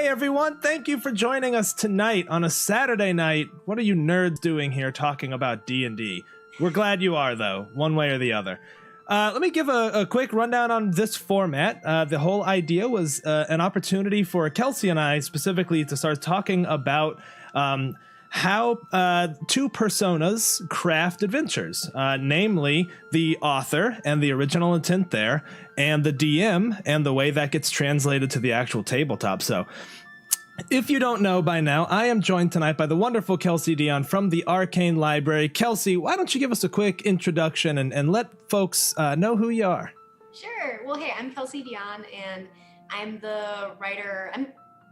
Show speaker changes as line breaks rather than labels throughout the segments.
Hey everyone, thank you for joining us tonight on a Saturday night. What are you nerds doing here talking about D&D? We're glad you are, though, one way or the other. Let me give a quick rundown on this format. The whole idea was an opportunity for Kelsey and I specifically to start talking about how two personas craft adventures, namely the author and the original intent there, and the DM and the way that gets translated to the actual tabletop. So if you don't know by now, I am joined tonight by the wonderful Kelsey Dion from the Arcane Library. Kelsey, why don't you give us a quick introduction and let folks know who you are?
Sure. Well, hey, I'm Kelsey Dion, and I'm the writer. I'm,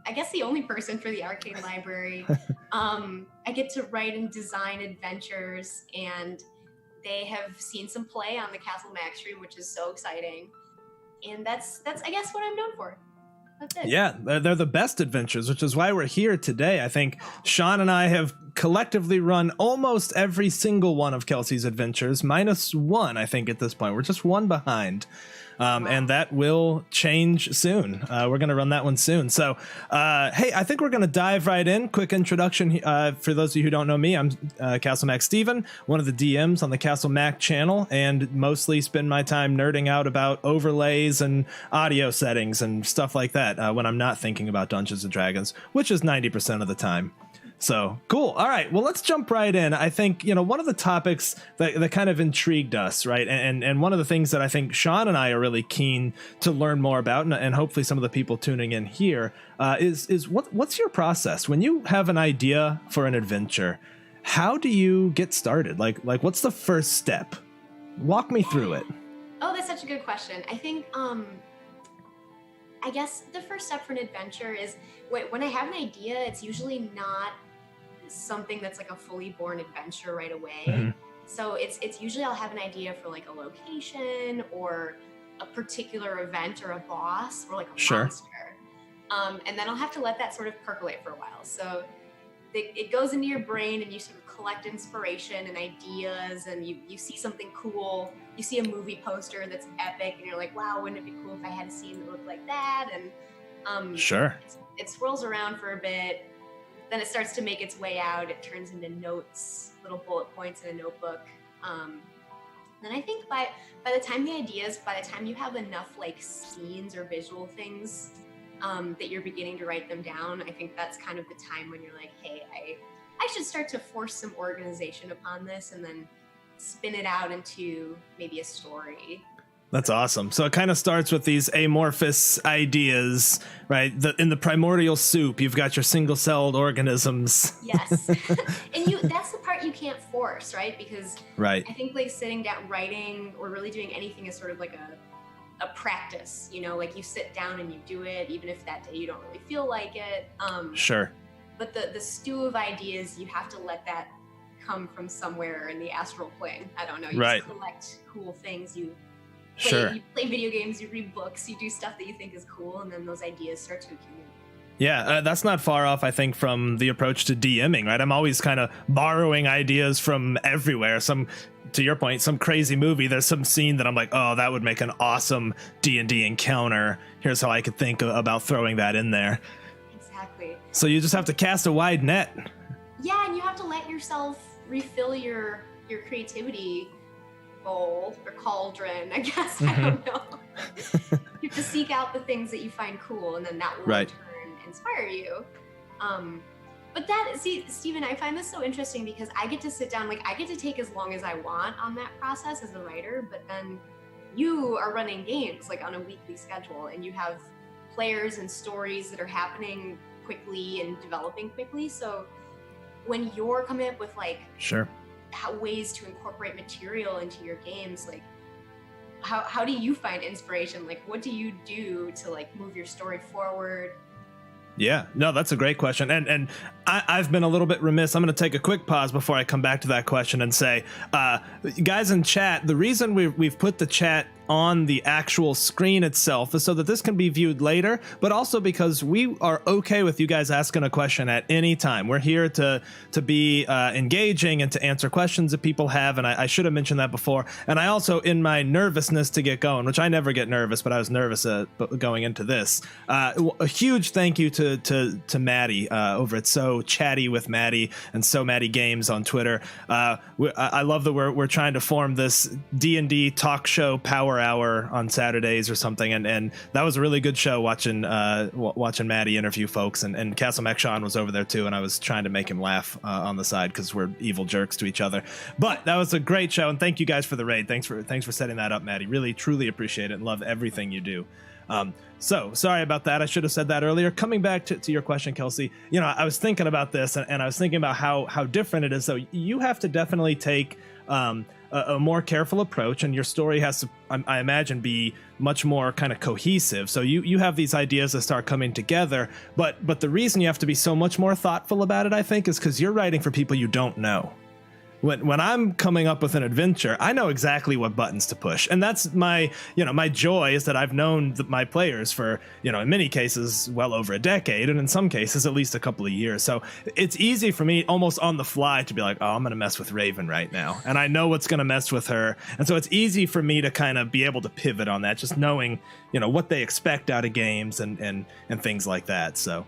I guess, the only person for the Arcane Library. I get to write and design adventures, and they have seen some play on the Castle Max stream, which is so exciting. And that's I guess what I'm known for. That's it.
Yeah, they're the best adventures, which is why we're here today. I think Sean and I have collectively run almost every single one of Kelsey's adventures, minus one, I think, at this point. We're just one behind. And that will change soon. We're going to run that one soon. So, hey, I think we're going to dive right in. Quick introduction for those of you who don't know me. I'm Castle Mac Steven, one of the DMs on the Castle Mac channel, and mostly spend my time nerding out about overlays and audio settings and stuff like that when I'm not thinking about Dungeons and Dragons, which is 90% of the time. So cool. All right. Well, let's jump right in. I think, one of the topics that kind of intrigued us, right? And one of the things that I think Sean and I are really keen to learn more about, and hopefully some of the people tuning in here, is what's your process when you have an idea for an adventure? How do you get started? Like what's the first step? Walk me through it.
Oh, that's such a good question. I think, I guess the first step for an adventure is when I have an idea, it's usually not something that's like a fully born adventure right away. Mm-hmm. So it's usually I'll have an idea for like a location or a particular event or a boss or like a monster. And then I'll have to let that sort of percolate for a while. So it goes into your brain and you sort of collect inspiration and ideas, and you see something cool. You see a movie poster that's epic and you're like, wow, wouldn't it be cool if I had a scene that looked like that? And it swirls around for a bit. Then it starts to make its way out. It turns into notes, little bullet points in a notebook. Then I think by the time you have enough like scenes or visual things that you're beginning to write them down, I think that's kind of the time when you're like, hey, I should start to force some organization upon this and then spin it out into maybe a story.
That's awesome. So it kind of starts with these amorphous ideas, right? In the primordial soup, you've got your single-celled organisms.
Yes. And that's the part you can't force, right? Because
I
think like sitting down, writing, or really doing anything is sort of like a practice, like you sit down and you do it, even if that day you don't really feel like it.
Sure.
But the stew of ideas, you have to let that come from somewhere in the astral plane. I don't know. You just collect cool things. You play video games, you read books, you do stuff that you think is cool, and then those ideas start to accumulate.
Yeah, that's not far off, I think, from the approach to DMing, right? I'm always kind of borrowing ideas from everywhere. To your point, some crazy movie, there's some scene that I'm like, oh, that would make an awesome D&D encounter. Here's how I could think about throwing that in there.
Exactly.
So you just have to cast a wide net.
Yeah, and you have to let yourself refill your creativity bowl or cauldron, I guess. I don't know. You have to seek out the things that you find cool, and then that will in turn inspire you. But Steven, I find this so interesting because I get to sit down, I get to take as long as I want on that process as a writer, but then you are running games on a weekly schedule, and you have players and stories that are happening quickly and developing quickly. So when you're coming up with ways to incorporate material into your games, how do you find inspiration? What do you do to move your story forward?
Yeah, no, that's a great question. And I've been a little bit remiss. I'm going to take a quick pause before I come back to that question and say, guys in chat, the reason we've put the chat on the actual screen itself is so that this can be viewed later, but also because we are okay with you guys asking a question at any time. We're here to be engaging and to answer questions that people have, and I should have mentioned that before. And I also, in my nervousness to get going, which I never get nervous, but I was nervous going into this, a huge thank you to Maddie over at So Chatty with Maddie and So Maddie Games on Twitter. I love that we're trying to form this D&D talk show power hour on Saturdays or something, and that was a really good show watching Maddie interview folks, and Castle Mac Sean was over there too, and I was trying to make him laugh on the side because we're evil jerks to each other. But that was a great show, and thank you guys for the raid. Thanks for setting that up, Maddie. Really truly appreciate it and love everything you do. So sorry about that. I should have said that earlier. Coming back to your question, Kelsey, I was thinking about this, and I was thinking about how different it is. So you have to definitely take a more careful approach, and your story has to, I imagine, be much more kind of cohesive. So you have these ideas that start coming together, but the reason you have to be so much more thoughtful about it, I think, is because you're writing for people you don't know. When I'm coming up with an adventure, I know exactly what buttons to push, and that's my joy, is that I've known my players for, in many cases, well over a decade, and in some cases at least a couple of years. So it's easy for me almost on the fly to be like, oh, I'm going to mess with Raven right now, and I know what's going to mess with her, and so it's easy for me to kind of be able to pivot on that, just knowing what they expect out of games and things like that. So.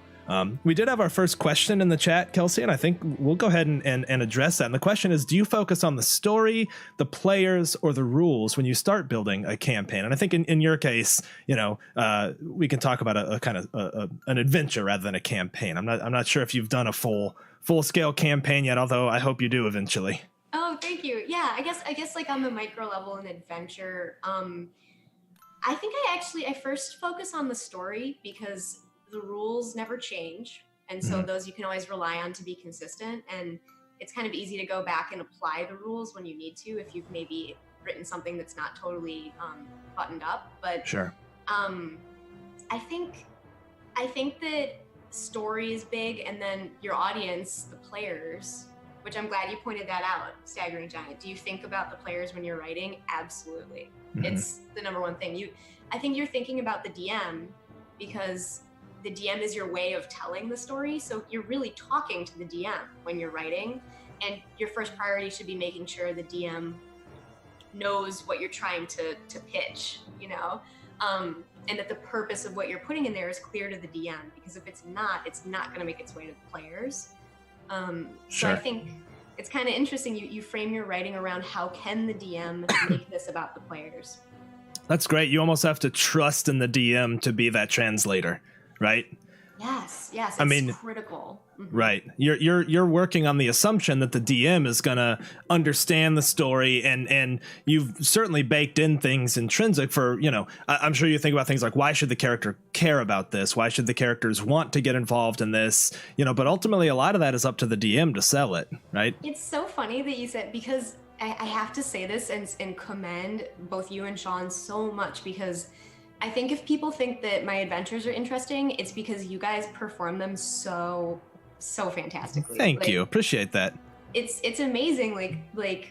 We did have our first question in the chat, Kelsey, and I think we'll go ahead and address that. And the question is, do you focus on the story, the players, or the rules when you start building a campaign? And I think in your case, we can talk about a kind of an adventure rather than a campaign. I'm not sure if you've done a full scale campaign yet, although I hope you do eventually.
Oh, thank you. Yeah, I guess like on the micro level in adventure, I think I first focus on the story because the rules never change, and so those you can always rely on to be consistent, and it's kind of easy to go back and apply the rules when you need to if you've maybe written something that's not totally buttoned up. But
sure,
I think that story is big, and then your audience, the players, which I'm glad you pointed that out, Staggering Giant. Do you think about the players when you're writing? Absolutely. It's the number one thing. I think you're thinking about the DM, because the DM is your way of telling the story. So you're really talking to the DM when you're writing, and your first priority should be making sure the DM knows what you're trying to pitch, and that the purpose of what you're putting in there is clear to the DM, because if it's not going to make its way to the players. So I think it's kind of interesting. You frame your writing around how can the DM make this about the players.
That's great. You almost have to trust in the DM to be that translator. Right?
Yes. It's critical.
Right. You're working on the assumption that the DM is gonna understand the story, and you've certainly baked in things intrinsic for, I'm sure you think about things like, why should the character care about this? Why should the characters want to get involved in this? But ultimately a lot of that is up to the DM to sell it, right?
It's so funny that you said, because I have to say this and commend both you and Sean so much, because I think if people think that my adventures are interesting, it's because you guys perform them so fantastically.
Thank you. Appreciate that.
It's amazing. Because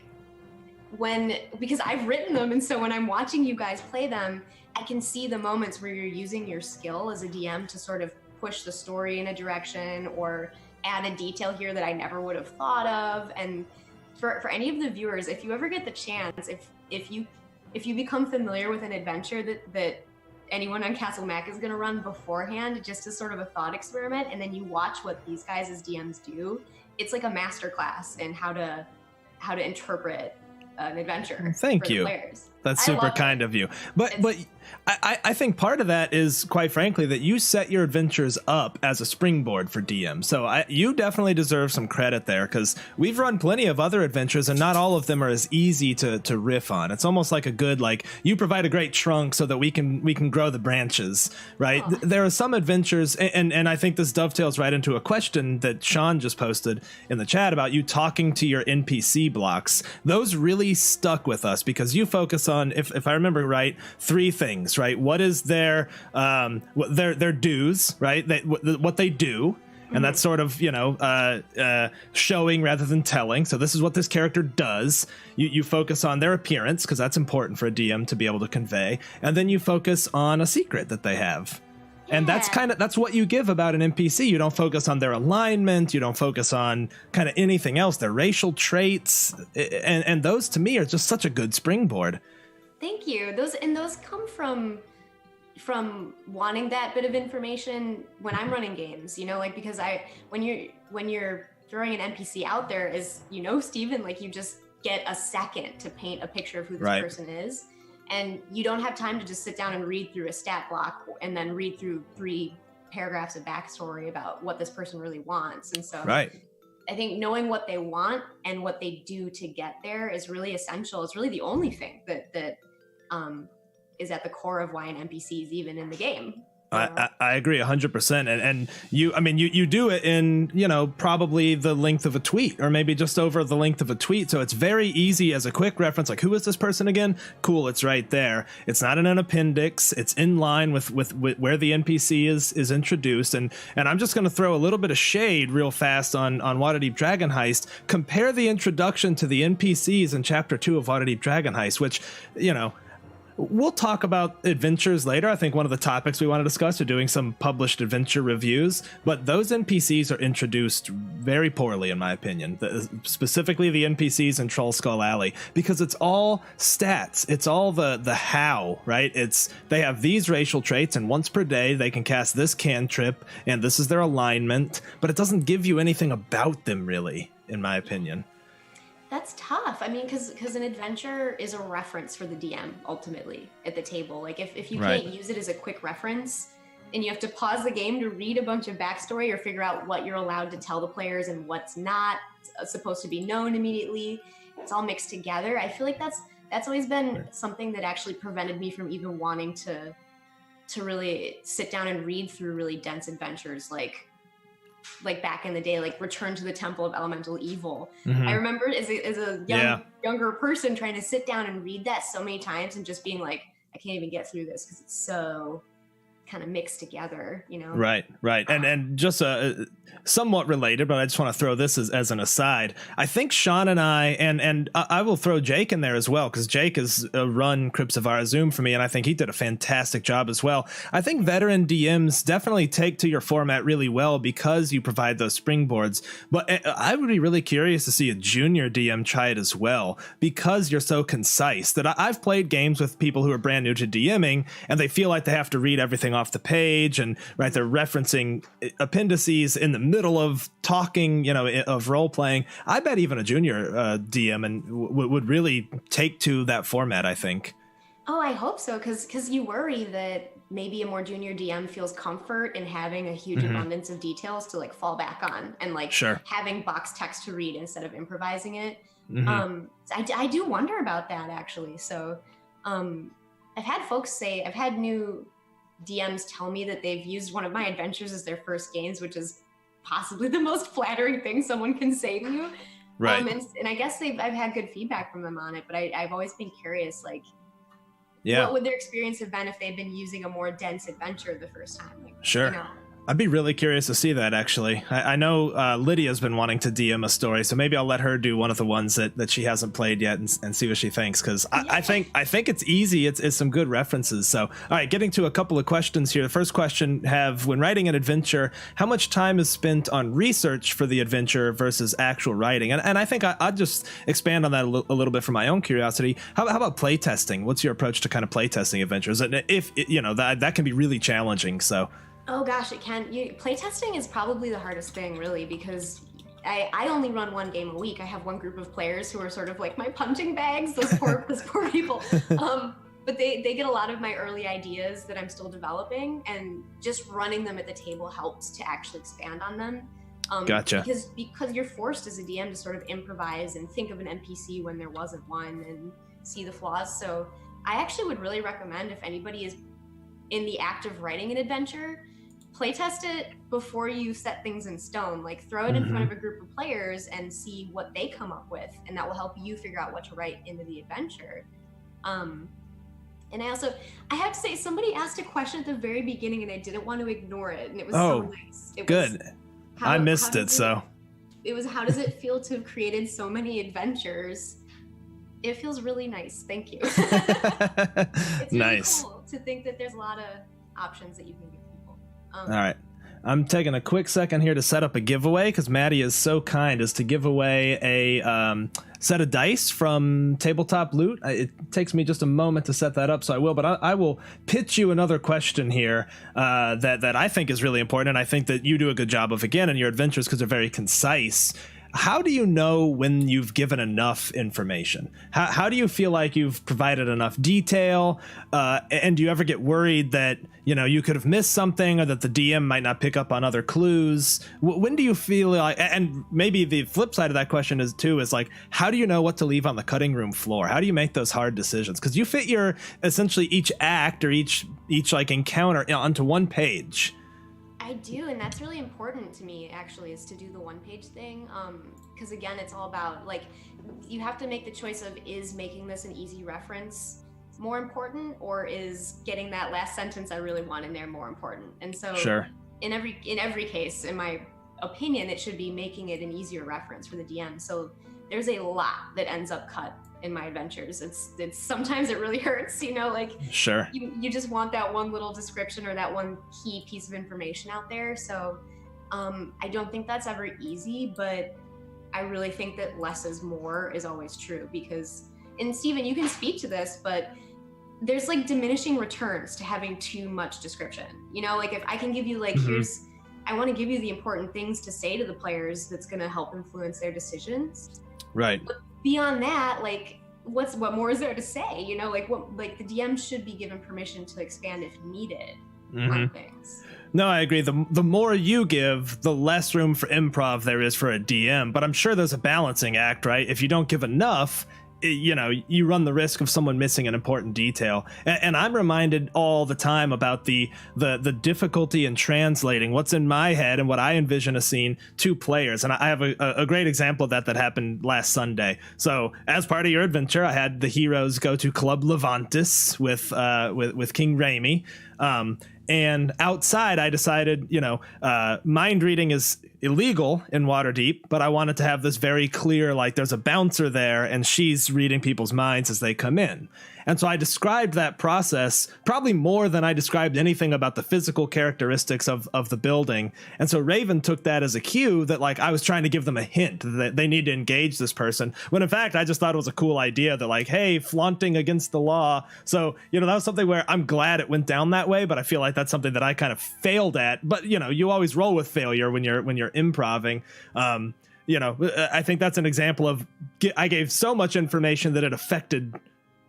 I've written them, and so when I'm watching you guys play them, I can see the moments where you're using your skill as a DM to sort of push the story in a direction or add a detail here that I never would have thought of. And for any of the viewers, if you ever get the chance, if you become familiar with an adventure that anyone on Castle Mac is going to run beforehand, just as sort of a thought experiment, and then you watch what these guys as DMs do, it's like a masterclass in how to interpret an adventure.
Thank
for
you.
The players.
That's super kind of you. But I think part of that is, quite frankly, that you set your adventures up as a springboard for DM. So you definitely deserve some credit there, because we've run plenty of other adventures, and not all of them are as easy to riff on. It's almost like a good, you provide a great trunk so that we can grow the branches, right? Oh. There are some adventures, and I think this dovetails right into a question that Sean just posted in the chat about you talking to your NPC blocks. Those really stuck with us because you focus on, if I remember right, 3 things, right? What is their dues, right? What they do, and that's sort of, showing rather than telling. So this is what this character does. You focus on their appearance, because that's important for a DM to be able to convey, and then you focus on a secret that they have. And that's what you give about an NPC. You don't focus on their alignment. You don't focus on kind of anything else, their racial traits. And those to me are just such a good springboard.
Thank you. Those come from wanting that bit of information when I'm running games, because when you're throwing an NPC out there, is, Steven, like, you just get a second to paint a picture of who this person is. And you don't have time to just sit down and read through a stat block and then read through 3 paragraphs of backstory about what this person really wants. And so I think knowing what they want and what they do to get there is really essential. It's really the only thing that is at the core of why an NPC is even in the game.
I agree 100%. And you do it in, probably the length of a tweet, or maybe just over the length of a tweet. So it's very easy as a quick reference, like, who is this person again? Cool. It's right there. It's not in an appendix. It's in line with where the NPC is introduced. And I'm just going to throw a little bit of shade real fast on Waterdeep Dragon Heist. Compare the introduction to the NPCs in chapter 2 of Waterdeep Dragon Heist, which, we'll talk about adventures later. I think one of the topics we want to discuss are doing some published adventure reviews, but those NPCs are introduced very poorly, in my opinion, specifically the NPCs in Troll Skull Alley, because it's all stats. It's all the how, right? They have these racial traits, and once per day they can cast this cantrip, and this is their alignment, but it doesn't give you anything about them, really, in my opinion.
That's tough. I mean, because an adventure is a reference for the DM ultimately at the table. Like, if you can't use it as a quick reference, and you have to pause the game to read a bunch of backstory or figure out what you're allowed to tell the players and what's not supposed to be known immediately, it's all mixed together. I feel like that's always been something that actually prevented me from even wanting to really sit down and read through really dense adventures like back in the day, like Return to the Temple of Elemental Evil. I remember as a younger person trying to sit down and read that so many times and just being like, I can't even get through this because it's so kind of mixed together, Right.
And just somewhat related, but I just want to throw this as an aside. I think Sean and I will throw Jake in there as well, because Jake has run Crypts of Arazum for me, and I think he did a fantastic job as well. I think veteran DMs definitely take to your format really well because you provide those springboards, but I would be really curious to see a junior DM try it as well, because you're so concise. That I've played games with people who are brand new to DMing, and they feel like they have to read everything off the page, and they're referencing appendices in the middle of talking, of role playing. I bet even a junior DM and would really take to that format, I think.
Oh, I hope so, because you worry that maybe a more junior DM feels comfort in having a huge abundance of details to like fall back on, and like having box text to read instead of improvising it. I do wonder about that, actually. So I've had new DMs tell me that they've used one of my adventures as their first games, which is possibly the most flattering thing someone can say to you.
Right.
And I guess I've had good feedback from them on it, but I've always been curious, like, what would their experience have been if they'd been using a more dense adventure the first time? Like,
sure. I'd be really curious to see that, actually. I know Lydia's been wanting to DM a story, so maybe I'll let her do one of the ones that she hasn't played yet and see what she thinks, because I think it's easy. It's some good references. So, all right, getting to a couple of questions here. The first question, when writing an adventure, how much time is spent on research for the adventure versus actual writing? And I think I'd just expand on that a little bit for my own curiosity. How about play testing? What's your approach to kind of play testing adventures? And if that can be really challenging, so...
Oh gosh, it can. Playtesting is probably the hardest thing, really, because I only run one game a week. I have one group of players who are sort of like my punching bags, those poor people. But they get a lot of my early ideas that I'm still developing, and just running them at the table helps to actually expand on them.
Gotcha.
Because you're forced as a DM to sort of improvise and think of an NPC when there wasn't one and see the flaws. So I actually would really recommend, if anybody is in the act of writing an adventure, playtest it before you set things in stone. Like, throw it in front of a group of players and see what they come up with, and that will help you figure out what to write into the adventure. And I have to say, somebody asked a question at the very beginning and I didn't want to ignore it, and it was so nice.
I missed it, so.
It was, how does it feel to have created so many adventures? It feels really nice. Thank you. It's really
Nice.
cool to think that there's a lot of options that you can give people.
All right. I'm taking a quick second here to set up a giveaway because Maddie is so kind as to give away a set of dice from Tabletop Loot. It takes me just a moment to set that up, so I will. But I will pitch you another question here that I think is really important, and I think that you do a good job of, again, in your adventures because they're very concise. How do you know when you've given enough information? How do you feel like you've provided enough detail? And do you ever get worried that, you know, you could have missed something or that the DM might not pick up on other clues? When do you feel like, and maybe the flip side of that question is like, how do you know what to leave on the cutting room floor? How do you make those hard decisions? Because you fit your, essentially each act or each like encounter onto one page.
I do, and that's really important to me, actually, is to do the one-page thing, because again, it's all about, like, you have to make the choice of, is making this an easy reference more important, or is getting that last sentence I really want in there more important? And so
Sure.
in every case, in my opinion, it should be making it an easier reference for the DM. So there's a lot that ends up cut in my adventures. It's sometimes it really hurts, you know, like,
Sure.
you just want that one little description or that one key piece of information out there. So I don't think that's ever easy, but I really think that less is more is always true, because, and Steven, you can speak to this, but there's like diminishing returns to having too much description. You know, like if I can give you like, I want to give you the important things to say to the players that's going to help influence their decisions.
Right.
But beyond that, like, what more is there to say? You know, like the DM should be given permission to expand if needed on things.
No, I agree. The more you give, the less room for improv there is for a DM. But I'm sure there's a balancing act, right? If you don't give enough, you know, you run the risk of someone missing an important detail. And I'm reminded all the time about the difficulty in translating what's in my head and what I envision a scene to players. And I have a great example of that happened last Sunday. So as part of your adventure, I had the heroes go to Club Levantis with King Raimi. And outside, I decided, you know, mind reading is illegal in Waterdeep, but I wanted to have this very clear, like there's a bouncer there and she's reading people's minds as they come in. And so I described that process probably more than I described anything about the physical characteristics of the building. And so Raven took that as a cue that, like, I was trying to give them a hint that they need to engage this person, when in fact I just thought it was a cool idea that, like, hey, flaunting against the law. So, you know, that was something where I'm glad it went down that way, but I feel like that's something that I kind of failed at. But, you know, you always roll with failure when you're improving. You know, I think that's an example of, I gave so much information that it affected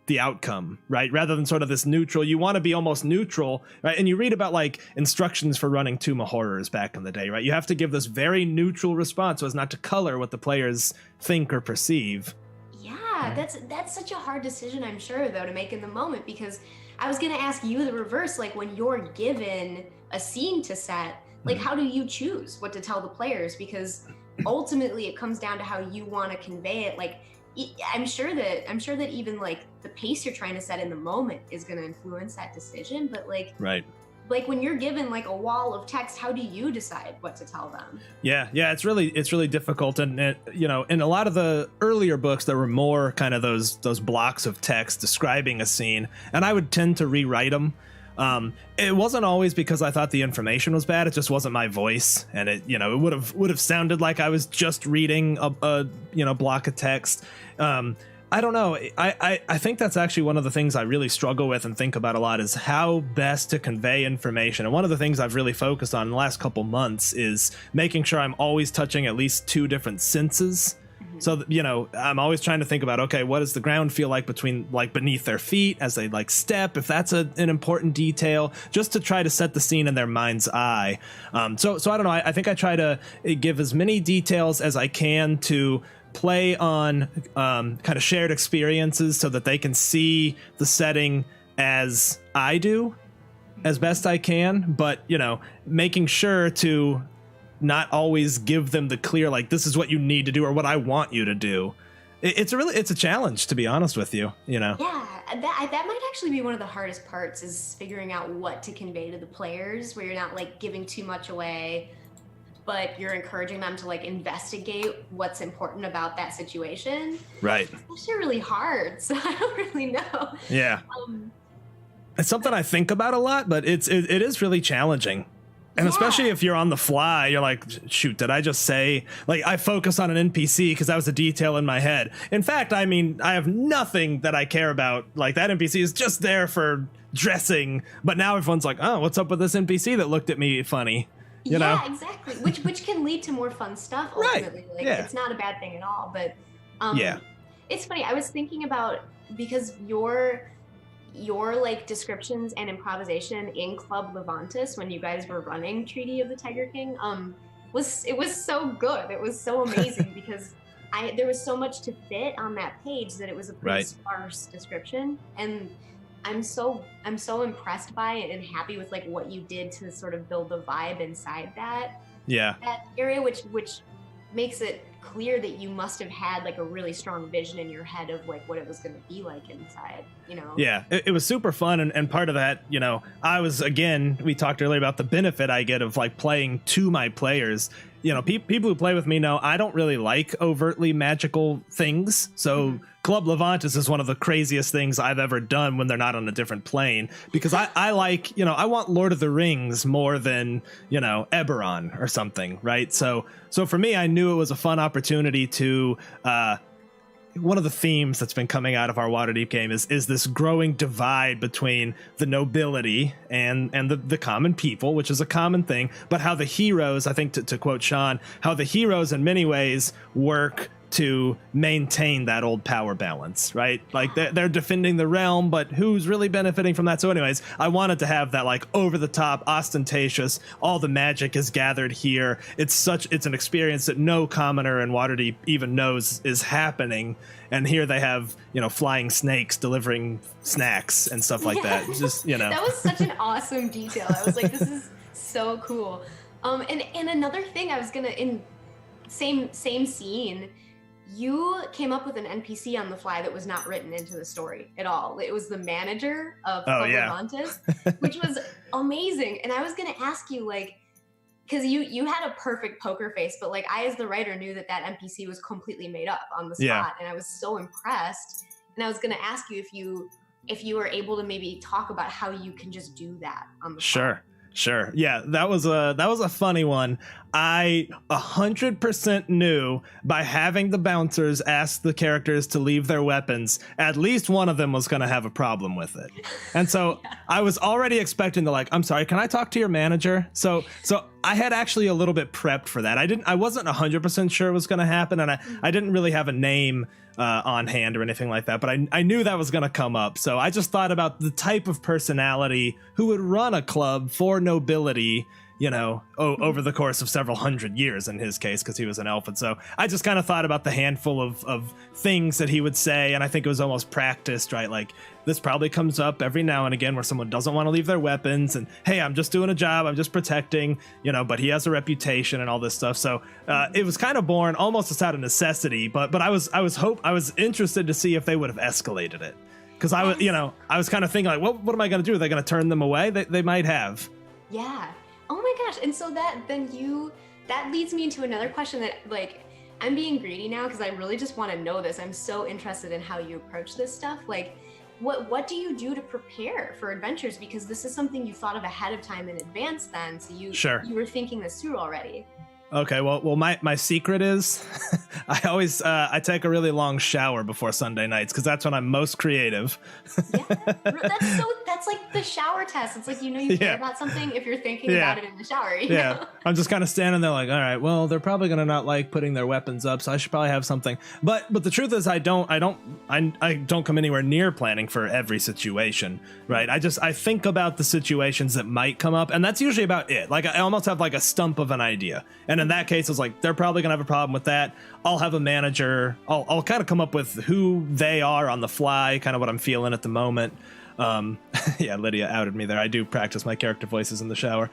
the outcome, right? Rather than sort of this neutral, you want to be almost neutral, right? And you read about like instructions for running Tomb of Horrors back in the day, right? You have to give this very neutral response so as not to color what the players think or perceive.
Yeah, that's such a hard decision, I'm sure, though, to make in the moment, because I was going to ask you the reverse, like when you're given a scene to set, like how do you choose what to tell the players? Because ultimately it comes down to how you want to convey it. Like, I'm sure that even like the pace you're trying to set in the moment is going to influence that decision. But like,
right.
Like when you're given like a wall of text, how do you decide what to tell them?
Yeah, it's really difficult. And you know, in a lot of the earlier books, there were more kind of those blocks of text describing a scene, and I would tend to rewrite them. It wasn't always because I thought the information was bad. It just wasn't my voice, and it would have sounded like I was just reading a block of text. I don't know. I think that's actually one of the things I really struggle with and think about a lot is how best to convey information. And one of the things I've really focused on in the last couple months is making sure I'm always touching at least two different senses. So that, you know, I'm always trying to think about, okay, what does the ground feel like beneath their feet as they like step, if that's an important detail, just to try to set the scene in their mind's eye. So I don't know. I think I try to give as many details as I can to play on kind of shared experiences so that they can see the setting as I do as best I can, but, you know, making sure to not always give them the clear, like, this is what you need to do or what I want you to do. It's a challenge, to be honest with you, you know?
Yeah, that might actually be one of the hardest parts, is figuring out what to convey to the players where you're not like giving too much away. but you're encouraging them to like investigate what's important about that situation.
Right.
It's actually really hard. So I don't really know.
Yeah. It's something I think about a lot, but it is really challenging. And especially if you're on the fly, you're like, shoot, did I just say, like, I focus on an NPC because that was a detail in my head. In fact, I mean, I have nothing that I care about. Like, that NPC is just there for dressing. But now everyone's like, oh, what's up with this NPC that looked at me funny? You know?
Exactly. Which can lead to more fun stuff ultimately.
Right.
Like, it's not a bad thing at all. But it's funny. I was thinking about, because your like descriptions and improvisation in Club Levantis when you guys were running Treaty of the Tiger King was so good. It was so amazing because there was so much to fit on that page that it was a pretty sparse description, and I'm so impressed by it and happy with like what you did to sort of build the vibe inside that area, which makes it clear that you must have had like a really strong vision in your head of like what it was going to be like inside, you know?
Yeah, it was super fun. And part of that, you know, I was, again, we talked earlier about the benefit I get of like playing to my players. You know, people who play with me know I don't really like overtly magical things. So Club Levantis is one of the craziest things I've ever done when they're not on a different plane, because I like, you know, I want Lord of the Rings more than, you know, Eberron or something. Right. So for me, I knew it was a fun opportunity to one of the themes that's been coming out of our Waterdeep game is this growing divide between the nobility and the common people, which is a common thing, but how the heroes, I think to quote Sean, how the heroes in many ways work to maintain that old power balance, right? Like they're defending the realm, but who's really benefiting from that? So anyways, I wanted to have that like over the top, ostentatious, all the magic is gathered here. It's an experience that no commoner in Waterdeep even knows is happening. And here they have, you know, flying snakes delivering snacks and stuff like that. Just, you know.
That was such an awesome detail. I was like, this is so cool. And another thing I was in same scene, you came up with an NPC on the fly that was not written into the story at all. It was the manager of Levantis, which was amazing. And I was going to ask you, like, because you had a perfect poker face, but like I, as the writer, knew that NPC was completely made up on the spot, and I was so impressed. And I was going to ask you if you were able to maybe talk about how you can just do that on the spot.
Sure. Yeah, that was a funny one. I 100% knew by having the bouncers ask the characters to leave their weapons, at least one of them was going to have a problem with it. And so I was already expecting I'm sorry, can I talk to your manager? So I had actually a little bit prepped for that. I wasn't 100% sure it was going to happen, and I didn't really have a name on hand or anything like that, but I knew that was going to come up. So I just thought about the type of personality who would run a club for nobility, you know, over the course of several hundred years in his case, because he was an elf. And so I just kind of thought about the handful of things that he would say. And I think it was almost practiced, right? Like, this probably comes up every now and again where someone doesn't want to leave their weapons and, hey, I'm just doing a job, I'm just protecting, you know, but he has a reputation and all this stuff. So it was kind of born almost just out of necessity, but I was interested to see if they would have escalated it. Because I was kind of thinking like, what am I going to do? Are they going to turn them away? They might have.
Yeah. Oh my gosh. And so that leads me into another question that, like, I'm being greedy now because I really just want to know this. I'm so interested in how you approach this stuff. Like, what do you do to prepare for adventures? Because this is something you thought of ahead of time in advance then. So you were thinking this through already.
Okay, well, my secret is I always I take a really long shower before Sunday nights because that's when I'm most creative.
Yeah, that's like the shower test. It's like, you care about something if you're thinking about it in the shower. You know?
I'm just kind of standing there like, all right, well, they're probably gonna not like putting their weapons up, so I should probably have something. But the truth is, I don't come anywhere near planning for every situation, right? I think about the situations that might come up, and that's usually about it. Like, I almost have like a stump of an idea, and in that case, it's like they're probably gonna have a problem with that. I'll have a manager. I'll kind of come up with who they are on the fly, kind of what I'm feeling at the moment. Yeah, Lydia outed me there. I do practice my character voices in the shower.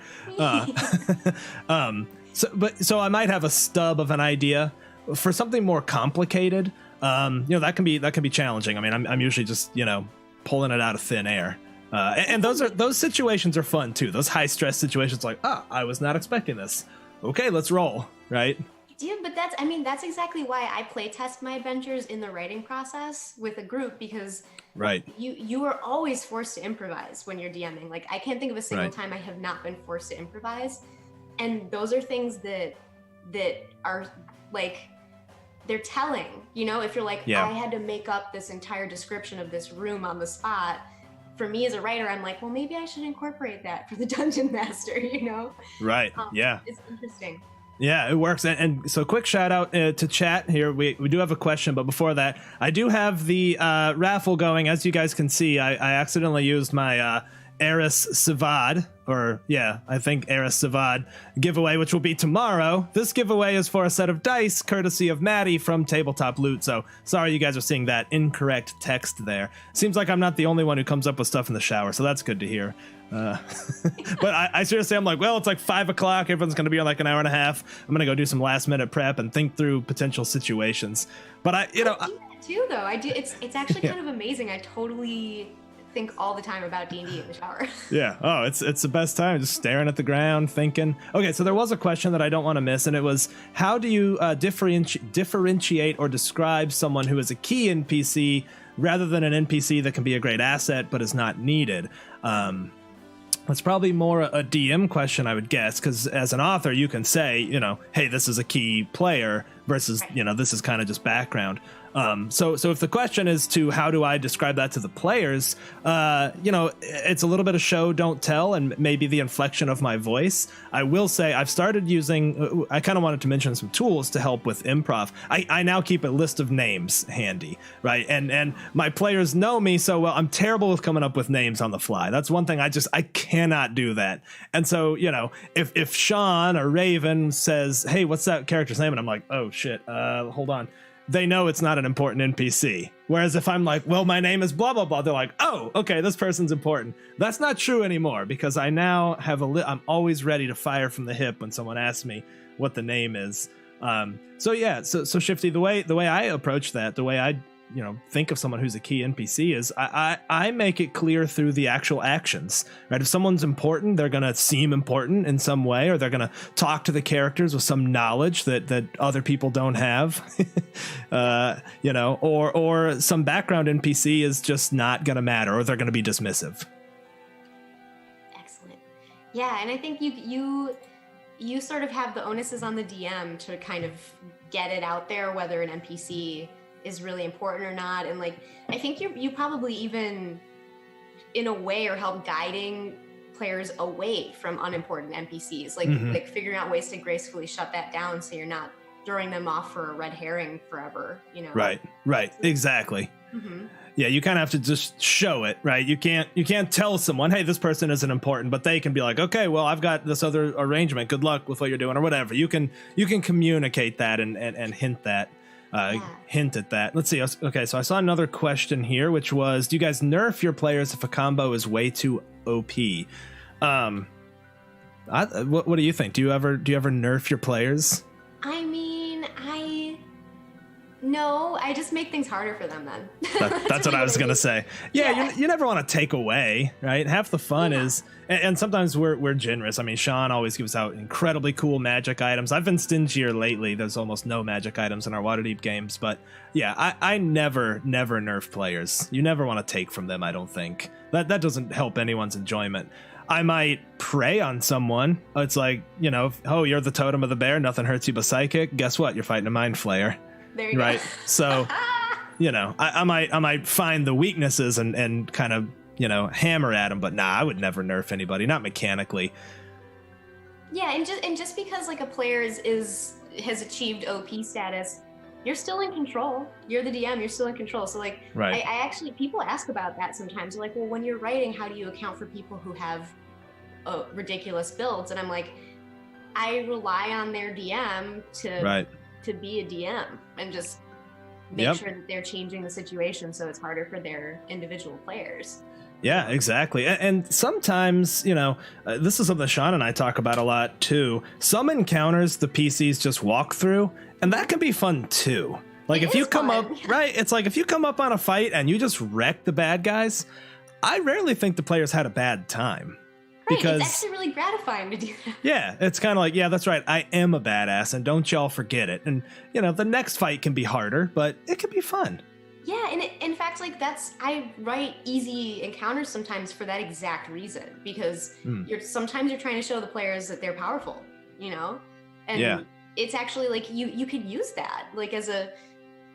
So I might have a stub of an idea for something more complicated. That can be challenging. I mean, I'm usually just pulling it out of thin air. And those situations are fun too. Those high stress situations, like, I was not expecting this. okay, let's roll, right?
Yeah, but that's exactly why I play test my adventures in the writing process with a group, because
Right.
you are always forced to improvise when you're DMing. Like, I can't think of a single
Right.
time I have not been forced to improvise. And those are things that are like, they're telling, you know, if you're like,
Yeah.
I had to make up this entire description of this room on the spot. For me as a writer, I'm like, well, maybe I should incorporate that for the dungeon master, you know?
Right. Yeah.
It's interesting.
Yeah, it works. And so quick shout out to chat here. We do have a question, but before that, I do have the raffle going. As you guys can see, I accidentally used my Eris Savad, or yeah, I think Eris Savad giveaway, which will be tomorrow. This giveaway is for a set of dice, courtesy of Maddie from Tabletop Loot. So sorry you guys are seeing that incorrect text there. Seems like I'm not the only one who comes up with stuff in the shower, so that's good to hear. But I seriously, I'm like, well, it's like 5 o'clock. Everyone's going to be on like an hour and a half. I'm going to go do some last minute prep and think through potential situations. But I do that
too, though. I do. It's actually kind of amazing. I totally think all the time about D&D in the shower.
Yeah. Oh, it's the best time, just staring at the ground, thinking. Okay, so there was a question that I don't want to miss, and it was, how do you differentiate or describe someone who is a key NPC rather than an NPC that can be a great asset but is not needed? It's probably more a DM question, I would guess, because as an author, you can say, you know, hey, this is a key player versus, you know, this is kind of just background. So if the question is to how do I describe that to the players, you know, it's a little bit of show, don't tell, and maybe the inflection of my voice. I will say I've started using, I kind of wanted to mention some tools to help with improv. I now keep a list of names handy, right? And my players know me so well. I'm terrible with coming up with names on the fly. That's one thing I cannot do that. And so, you know, if Sean or Raven says, hey, what's that character's name? And I'm like, oh shit, hold on. They know it's not an important NPC. Whereas if I'm like, well, my name is blah, blah, blah, they're like, oh, okay, this person's important. That's not true anymore, because I now have I'm always ready to fire from the hip when someone asks me what the name is. So yeah, so Shifty, the way I approach that, the way I, you know, think of someone who's a key NPC is I make it clear through the actual actions, right? If someone's important, they're going to seem important in some way, or they're going to talk to the characters with some knowledge that other people don't have, you know, or some background NPC is just not going to matter, or they're going to be dismissive.
Excellent. Yeah. And I think you sort of have the onus is on the DM to kind of get it out there, whether an NPC is really important or not. And like, I think you probably even in a way are help guiding players away from unimportant NPCs, like like figuring out ways to gracefully shut that down so you're not throwing them off for a red herring forever, you know?
Right, exactly. Yeah, you kind of have to just show it, right? You can't tell someone, hey, this person isn't important, but they can be like, okay, well, I've got this other arrangement, good luck with what you're doing, or whatever. You can communicate that and hint that. Hint at that. Let's see. Okay, so I saw another question here, which was, do you guys nerf your players if a combo is way too OP? What do you think? Do you ever nerf your players?
I mean, no, I just make things harder for them then.
That's what I was gonna say. Yeah. You never want to take away, right? Half the fun is, and sometimes we're generous. I mean, Sean always gives out incredibly cool magic items. I've been stingier lately. There's almost no magic items in our Waterdeep games, but yeah, I never nerf players. You never want to take from them, I don't think. That doesn't help anyone's enjoyment. I might prey on someone. It's like, you know, oh, you're the totem of the bear, nothing hurts you but psychic. Guess what? You're fighting a mind flayer.
There you
go. So, you know, I might find the weaknesses and kind of, you know, hammer at them, but nah, I would never nerf anybody, not mechanically.
Yeah, and just because like a player has achieved OP status, you're still in control. You're the DM, you're still in control. So like, I actually, people ask about that sometimes. They're like, well, when you're writing, how do you account for people who have ridiculous builds? And I'm like, I rely on their DM to be a DM and just make sure that they're changing the situation so it's harder for their individual players.
Yeah, exactly. And sometimes, you know, this is something Sean and I talk about a lot too. Some encounters the PCs just walk through, and that can be fun too. Like if you come up, right, it's like if you come up on a fight and you just wreck the bad guys, I rarely think the players had a bad time. because
it's actually really gratifying to do that.
yeah, it's kind of like, yeah, that's right, I am a badass, and don't y'all forget it. And the next fight can be harder, but it can be fun.
Yeah, and in fact, like I write easy encounters sometimes for that exact reason, because sometimes you're trying to show the players that they're powerful, and it's actually like you could use that like as a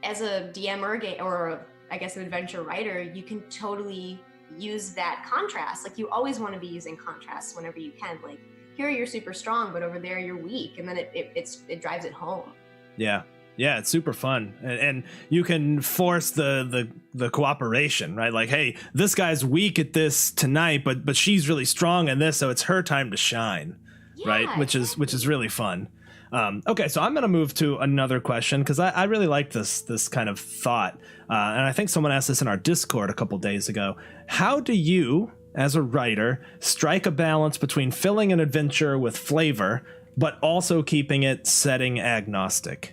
DM or I guess an adventure writer, you can totally use that contrast. Like you always want to be using contrasts whenever you can. Like here you're super strong, but over there you're weak, and then it drives it home.
Yeah, it's super fun, and you can force the cooperation, right? Like, hey, this guy's weak at this tonight, but she's really strong in this, so it's her time to shine, right? Which is really fun. Okay, so I'm going to move to another question because I really like this kind of thought, and I think someone asked this in our Discord a couple days ago. How do you, as a writer, strike a balance between filling an adventure with flavor, but also keeping it setting agnostic?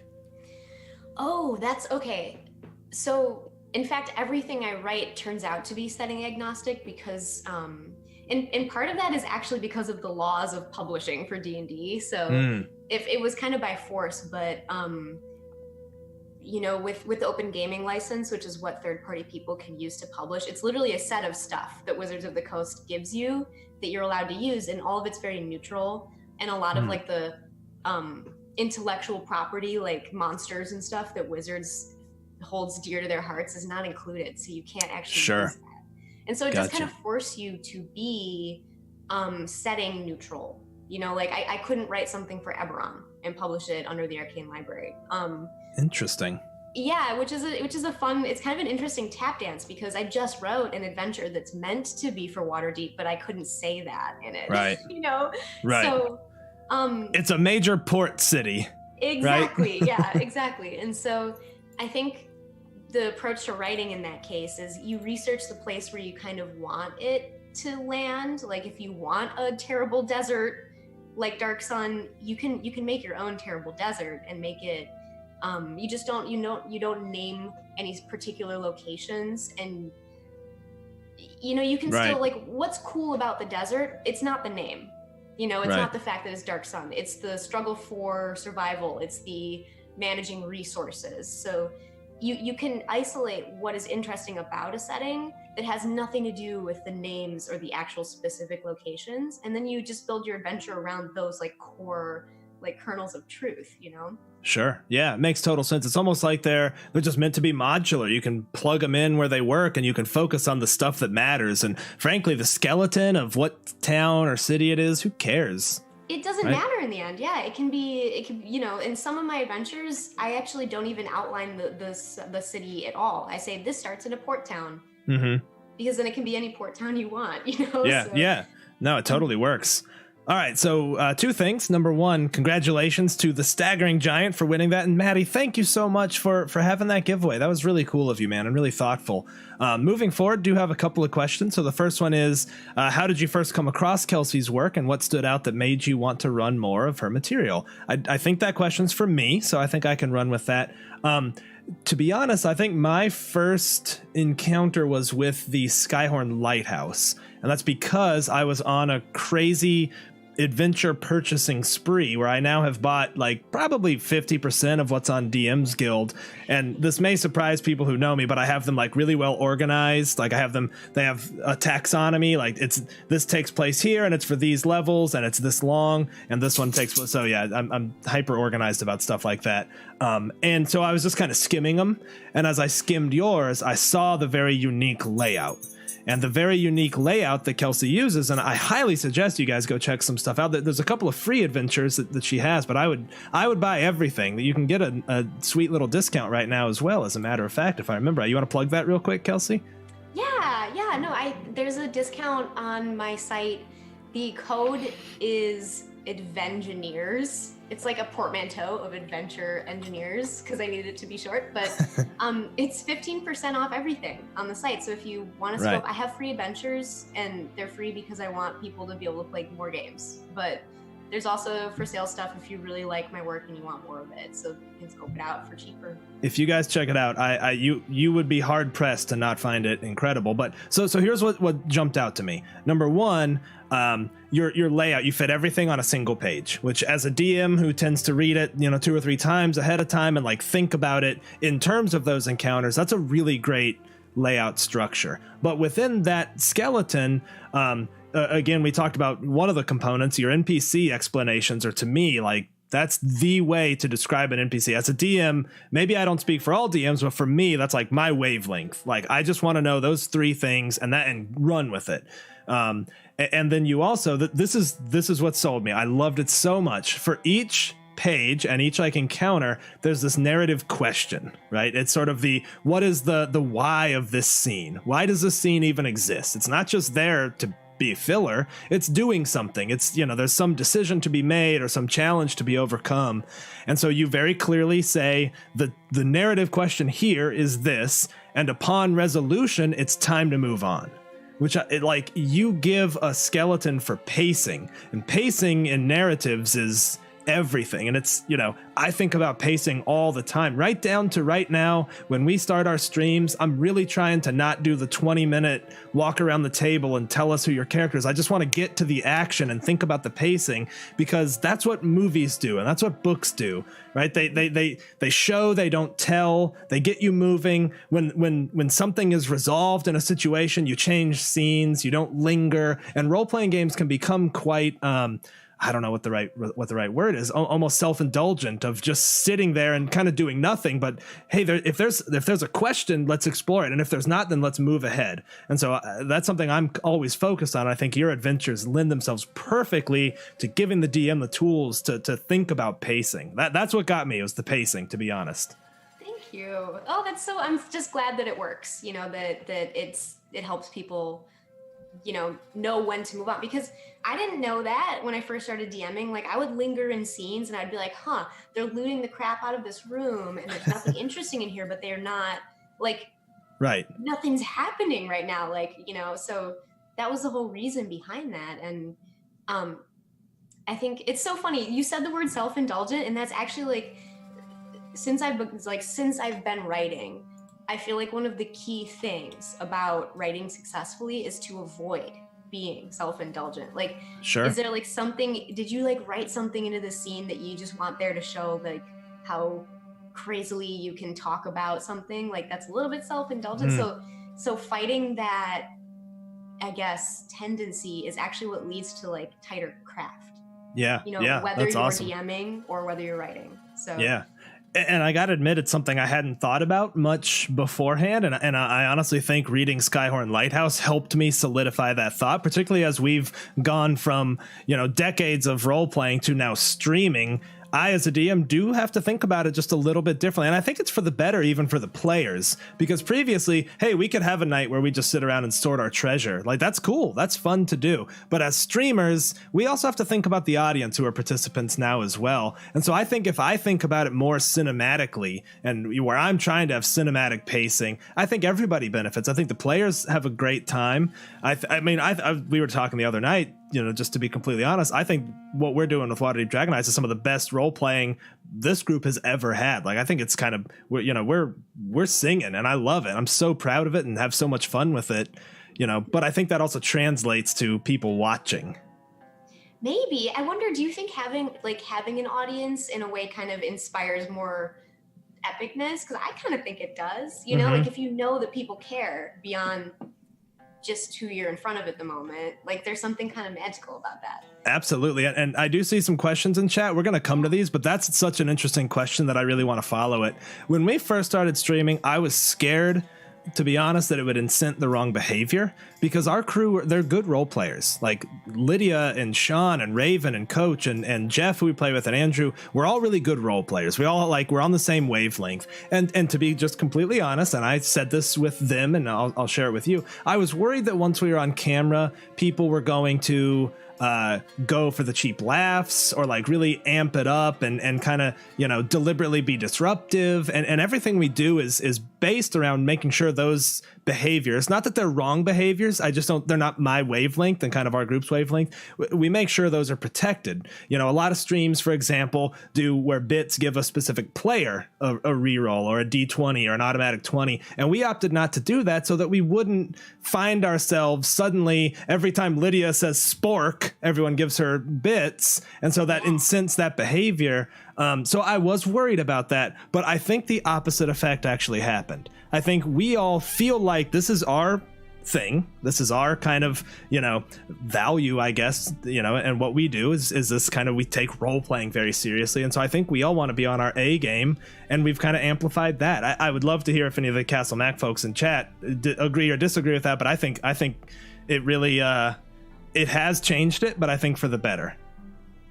Oh, that's okay. So, in fact, everything I write turns out to be setting agnostic because, and part of that is actually because of the laws of publishing for D&D. So, if it was kind of by force, but with the open gaming license, which is what third-party people can use to publish, it's literally a set of stuff that Wizards of the Coast gives you that you're allowed to use, and all of it's very neutral, and a lot of like the intellectual property like monsters and stuff that Wizards holds dear to their hearts is not included, so you can't actually use that. And so it does kind of force you to be setting neutral. Like I couldn't write something for Eberron and publish it under the Arcane Library.
Interesting.
Yeah, which is a fun, it's kind of an interesting tap dance because I just wrote an adventure that's meant to be for Waterdeep, but I couldn't say that in it.
Right. Right.
So
it's a major port city.
Exactly.
Right?
Yeah, exactly. And so I think the approach to writing in that case is you research the place where you kind of want it to land. Like if you want a terrible desert like Dark Sun, you can make your own terrible desert and make it you don't name any particular locations, and you can still like, what's cool about the desert? It's not the name. It's not the fact that it's Dark Sun. It's the struggle for survival. It's the managing resources. So you can isolate what is interesting about a setting that has nothing to do with the names or the actual specific locations. And then you just build your adventure around those like core like kernels of truth,
Sure. Yeah, it makes total sense. It's almost like they're just meant to be modular. You can plug them in where they work, and you can focus on the stuff that matters. And frankly, the skeleton of what town or city it is, who cares?
It doesn't matter in the end. Yeah, it can in some of my adventures, I actually don't even outline the city at all. I say this starts in a port town. Mm-hmm. Because then it can be any port town you want,
Yeah, yeah. No, it totally works. All right, so two things. Number one, congratulations to the Staggering Giant for winning that. And Maddie, thank you so much for having that giveaway. That was really cool of you, man, and really thoughtful. Moving forward, do have a couple of questions. So the first one is, how did you first come across Kelsey's work, and what stood out that made you want to run more of her material? I think that question's for me, so I think I can run with that. To be honest, I think my first encounter was with the Skyhorn Lighthouse, and that's because I was on a crazy adventure purchasing spree where I now have bought like probably 50% of what's on DM's Guild. And this may surprise people who know me, but I have them like really well organized. Like they have a taxonomy, like this takes place here and it's for these levels and it's this long and this one takes, so yeah, I'm hyper organized about stuff like that. And so I was just kind of skimming them. And as I skimmed yours, I saw the very unique layout. And the very unique layout that Kelsey uses, and I highly suggest you guys go check some stuff out. There's a couple of free adventures that she has, but I would buy everything. That you can get a sweet little discount right now as well, as a matter of fact, if I remember. You want to plug that real quick, Kelsey?
Yeah, no, there's a discount on my site. The code is Advengineers. It's like a portmanteau of adventure engineers because I needed it to be short, but it's 15% off everything on the site. So if you want to scope, I have free adventures and they're free because I want people to be able to play more games. But there's also for sale stuff if you really like my work and you want more of it. So you can scope it out for cheaper.
If you guys check it out, you would be hard pressed to not find it incredible. But so here's what jumped out to me. Number one, your layout, you fit everything on a single page, which as a DM who tends to read it, 2 or 3 times ahead of time and like think about it in terms of those encounters, that's a really great layout structure. But within that skeleton, again, we talked about one of the components, your NPC explanations are, to me, like, that's the way to describe an NPC. As a DM, maybe I don't speak for all DMs, but for me, that's like my wavelength. Like, I just want to know those 3 things and run with it. And then you also, this is what sold me. I loved it so much. For each page and each like encounter, there's this narrative question, right? It's sort of what is the why of this scene? Why does this scene even exist? It's not just there to be filler, it's doing something. It's, there's some decision to be made or some challenge to be overcome. And so you very clearly say the narrative question here is this, and upon resolution, it's time to move on. Which, you give a skeleton for pacing, and pacing in narratives is everything. And it's, I think about pacing all the time, right down to right now when we start our streams. I'm really trying to not do the 20-minute walk around the table and tell us who your character is. I just want to get to the action and think about the pacing, because that's what movies do and that's what books do, right? They show, they don't tell, they get you moving. When something is resolved in a situation, you change scenes, you don't linger. And role-playing games can become quite I don't know what the right word is, almost self-indulgent, of just sitting there and kind of doing nothing. But hey, if there's a question, let's explore it. And if there's not, then let's move ahead. And so that's something I'm always focused on. I think your adventures lend themselves perfectly to giving the DM the tools to think about pacing. That's what got me, was the pacing, to be honest.
Thank you. Oh, I'm just glad that it works, that it helps people know when to move on, because I didn't know that when I first started DMing. Like, I would linger in scenes and I'd be like, they're looting the crap out of this room and there's nothing interesting in here, but they're not, like,
right,
nothing's happening right now, like, so that was the whole reason behind that. And I think it's so funny you said the word self-indulgent, and that's actually, like, since I've been writing, I feel like one of the key things about writing successfully is to avoid being self-indulgent. Like,
sure.
Is there like something, did you like write something into the scene that you just want there to show like how crazily you can talk about something like that's a little bit self-indulgent? So fighting that, I guess, tendency is actually what leads to like tighter craft.
Yeah.
Whether you're
awesome.
DMing or whether you're writing. So
yeah. And I gotta admit, it's something I hadn't thought about much beforehand. And I honestly think reading Skyhorn Lighthouse helped me solidify that thought, particularly as we've gone from, decades of role playing to now streaming. I, as a DM, do have to think about it just a little bit differently. And I think it's for the better, even for the players, because previously, hey, we could have a night where we just sit around and sort our treasure. Like, that's cool. That's fun to do. But as streamers, we also have to think about the audience who are participants now as well. And so I think if I think about it more cinematically, and where I'm trying to have cinematic pacing, I think everybody benefits. I think the players have a great time. We were talking the other night, just to be completely honest, I think what we're doing with Waterdeep Dragon Knights is some of the best role playing this group has ever had. Like, I think it's kind of, we're singing, and I love it. I'm so proud of it and have so much fun with it, but I think that also translates to people watching.
Maybe. I wonder, do you think having an audience in a way kind of inspires more epicness? Because I kind of think it does, like if that people care beyond just who you're in front of at the moment, like there's something kind of magical about that.
Absolutely. And I do see some questions in chat. We're going to come to these, but that's such an interesting question that I really want to follow it. When we first started streaming, I was scared, to be honest, that it would incent the wrong behavior, because our crew, they're good role players. Like Lydia and Sean and Raven and Coach and Jeff, who we play with, and Andrew, we're all really good role players. We're on the same wavelength. And to be just completely honest, and I said this with them, and I'll share it with you, I was worried that once we were on camera, people were going to go for the cheap laughs or like really amp it up and kind of, you know, deliberately be disruptive. And everything we do is based around making sure those behaviors, not that they're wrong behaviors, they're not my wavelength and kind of our group's wavelength. We make sure those are protected. You know, a lot of streams, for example, do where bits give a specific player a reroll or a D20 or an automatic 20. And we opted not to do that so that we wouldn't find ourselves suddenly every time Lydia says spork, everyone gives her bits. And so that incents that behavior. So I was worried about that, but I think the opposite effect actually happened. I think we all feel like this is our thing. This is our kind of, you know, value, I guess, you know, and what we do is this kind of, we take role playing very seriously. And so I think we all want to be on our A game, and we've kind of amplified that. I would love to hear if any of the Castle Mac folks in chat agree or disagree with that, but I think it really, it has changed it, but I think for the better.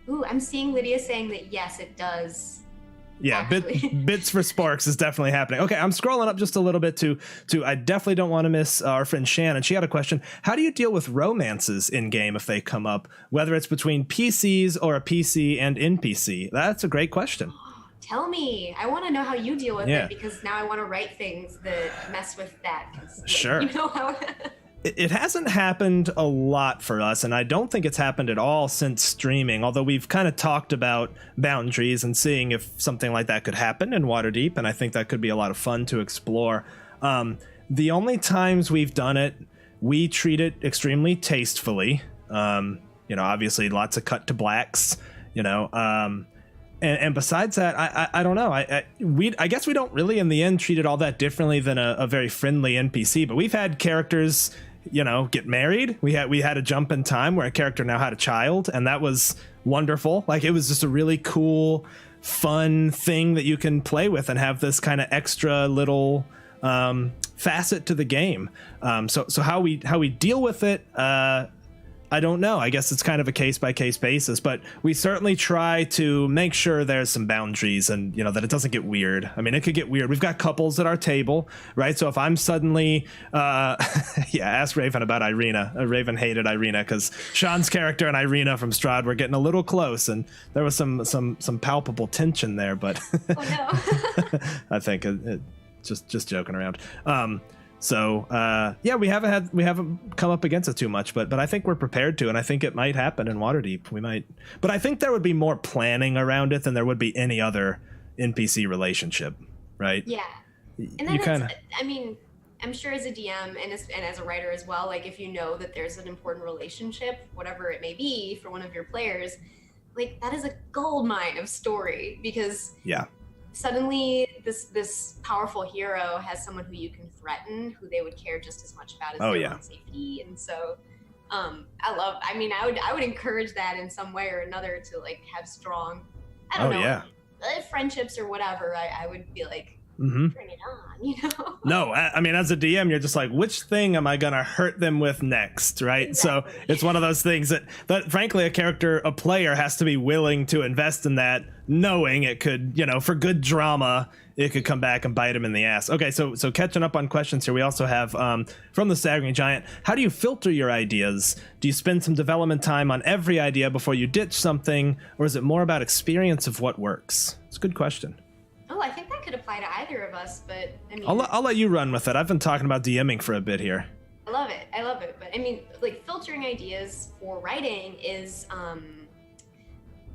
Ooh, I'm seeing Lydia saying that yes, it does.
Yeah, bits for Sparks is definitely happening. Okay, I'm scrolling up just a little bit to I definitely don't want to miss our friend Shannon. She had a question. How do you deal with romances in game if they come up, whether it's between PCs or a PC and NPC? That's a great question.
Tell me. I want to know how you deal with it, because now I want to write things that mess with that.
Sure.
You know how...
It hasn't happened a lot for us, and I don't think it's happened at all since streaming, although we've kind of talked about boundaries and seeing if something like that could happen in Waterdeep, and I think that could be a lot of fun to explore. The only times we've done it, we treat it extremely tastefully. You know, obviously lots of cut to blacks, you know, and besides that, I don't know. I guess we don't really in the end treat it all that differently than a very friendly NPC, but we've had characters, you know, get married. We had a jump in time where a character now had a child, and that was wonderful. Like, it was just a really cool, fun thing that you can play with and have this kind of extra little facet to the game. So how we deal with it, I don't know. I guess it's kind of a case-by-case basis, but we certainly try to make sure there's some boundaries and, you know, that it doesn't get weird. I mean, it could get weird. We've got couples at our table, right? So if I'm suddenly, ask Raven about Irina. Raven hated Irina because Sean's character and Irina from Strahd were getting a little close, and there was some palpable tension there, but
oh, no.
I think it just joking around. So we haven't come up against it too much, but I think we're prepared to, and I think it might happen in Waterdeep. We might, but I think there would be more planning around it than there would be any other NPC relationship, right?
Yeah, and then I mean, I'm sure as a DM and as a writer as well, like if you know that there's an important relationship, whatever it may be, for one of your players, like that is a gold mine of story, because suddenly this powerful hero has someone who you can threaten, who they would care just as much about as their own safety. And so I would encourage that in some way or another, to like have strong, friendships or whatever. I would be like, bring it on, you know?
No, I mean, as a DM, you're just like, which thing am I gonna hurt them with next, right? Exactly. So it's one of those things that frankly a player has to be willing to invest in, that knowing it could, you know, for good drama, it could come back and bite him in the ass. Okay, so catching up on questions here, we also have from the Staggering Giant, how do you filter your ideas? Do you spend some development time on every idea before you ditch something, or is it more about experience of what works? It's a good question.
Oh, I think that could apply to either of us, but I mean,
I'll let you run with it. I've been talking about DMing for a bit here.
I love it. But I mean, like, filtering ideas for writing is,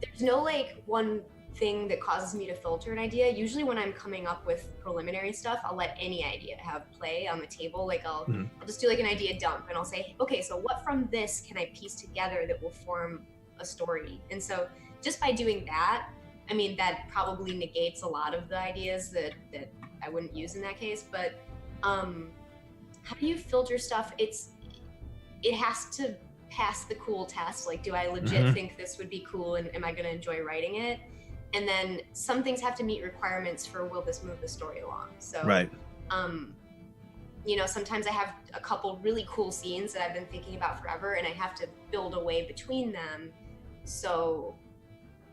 there's no like one thing that causes me to filter an idea. Usually when I'm coming up with preliminary stuff, I'll let any idea have play on the table. Like I'll just do like an idea dump, and I'll say, okay, so what from this can I piece together that will form a story? And so just by doing that, I mean, that probably negates a lot of the ideas that I wouldn't use in that case. But how do you filter stuff? It has to pass the cool test. Like, do I legit think this would be cool, and am I going to enjoy writing it? And then some things have to meet requirements for, will this move the story along? So, you know, sometimes I have a couple really cool scenes that I've been thinking about forever, and I have to build a way between them. So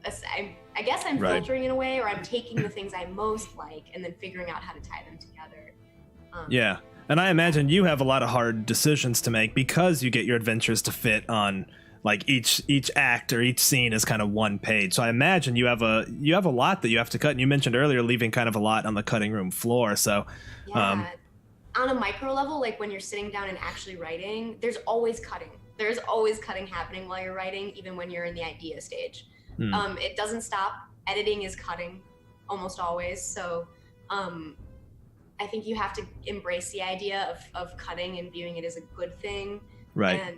I guess I'm filtering in a way, or I'm taking the things I most like and then figuring out how to tie them together. And
I imagine you have a lot of hard decisions to make because you get your adventures to fit on like each act or each scene is kind of one page. So I imagine you have a lot that you have to cut. And you mentioned earlier leaving kind of a lot on the cutting room floor. So
Yeah. On a micro level, like when you're sitting down and actually writing, there's always cutting. There's always cutting happening while you're writing, even when you're in the idea stage. It doesn't stop. Editing is cutting almost always. So I think you have to embrace the idea of cutting and viewing it as a good thing.
Right.
And,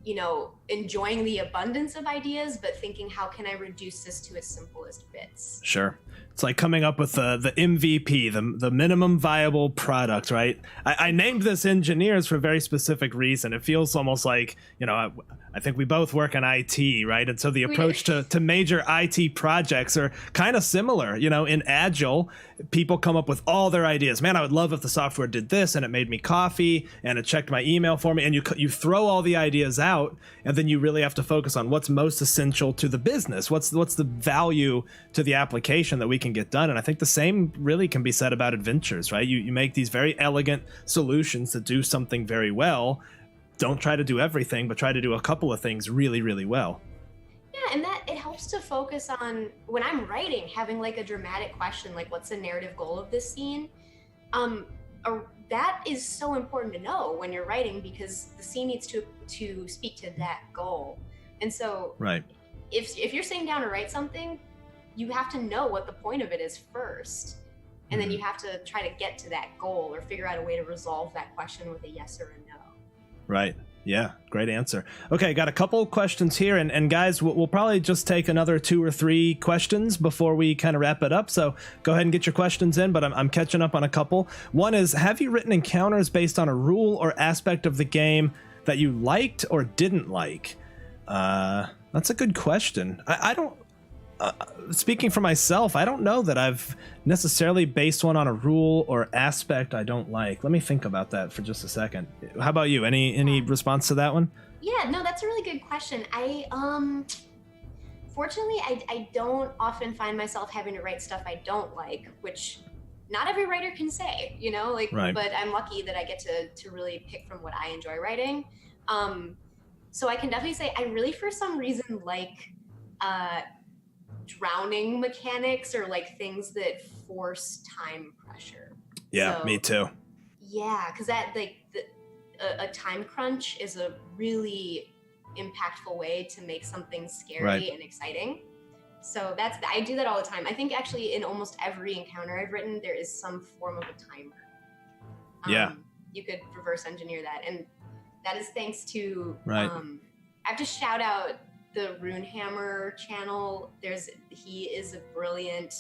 you know, enjoying the abundance of ideas, but thinking, how can I reduce this to its simplest bits?
Sure. It's like coming up with the MVP, the minimum viable product, right? I named this engineers for a very specific reason. It feels almost like, you know, I think we both work in IT, right? And so the approach to major IT projects are kind of similar. You know, in Agile, people come up with all their ideas. Man, I would love if the software did this and it made me coffee and it checked my email for me. And you throw all the ideas out, and then you really have to focus on what's most essential to the business. What's the value to the application that we can get done. And I think the same really can be said about adventures, right? You make these very elegant solutions that do something very well. Don't try to do everything, but try to do a couple of things really, really well.
Yeah, and that it helps to focus on, when I'm writing, having like a dramatic question, like what's the narrative goal of this scene? That is so important to know when you're writing, because the scene needs to speak to that goal. And so
right.
If you're sitting down to write something, you have to know what the point of it is first. And then you have to try to get to that goal or figure out a way to resolve that question with a yes or a no.
Right. Yeah, great answer. Okay, got a couple questions here, and guys, we'll probably just take another 2 or 3 questions before we kind of wrap it up. So go ahead and get your questions in, but I'm catching up on a couple. One is, have you written encounters based on a rule or aspect of the game that you liked or didn't like? That's a good question. I don't. Speaking for myself, I don't know that I've necessarily based one on a rule or aspect I don't like. Let me think about that for just a second. How about you? Any response to that one?
Yeah, no, that's a really good question. Fortunately, I don't often find myself having to write stuff I don't like, which not every writer can say, you know, like, right. But I'm lucky that I get to really pick from what I enjoy writing. So I can definitely say I really, for some reason, like drowning mechanics, or like things that force time pressure.
Yeah, so, me too.
Yeah, because that, like, a time crunch is a really impactful way to make something scary and exciting. So I do that all the time. I think actually in almost every encounter I've written, there is some form of a timer.
Yeah.
You could reverse engineer that, and that is thanks to.
Right.
I have to shout out the Runehammer channel. He is a brilliant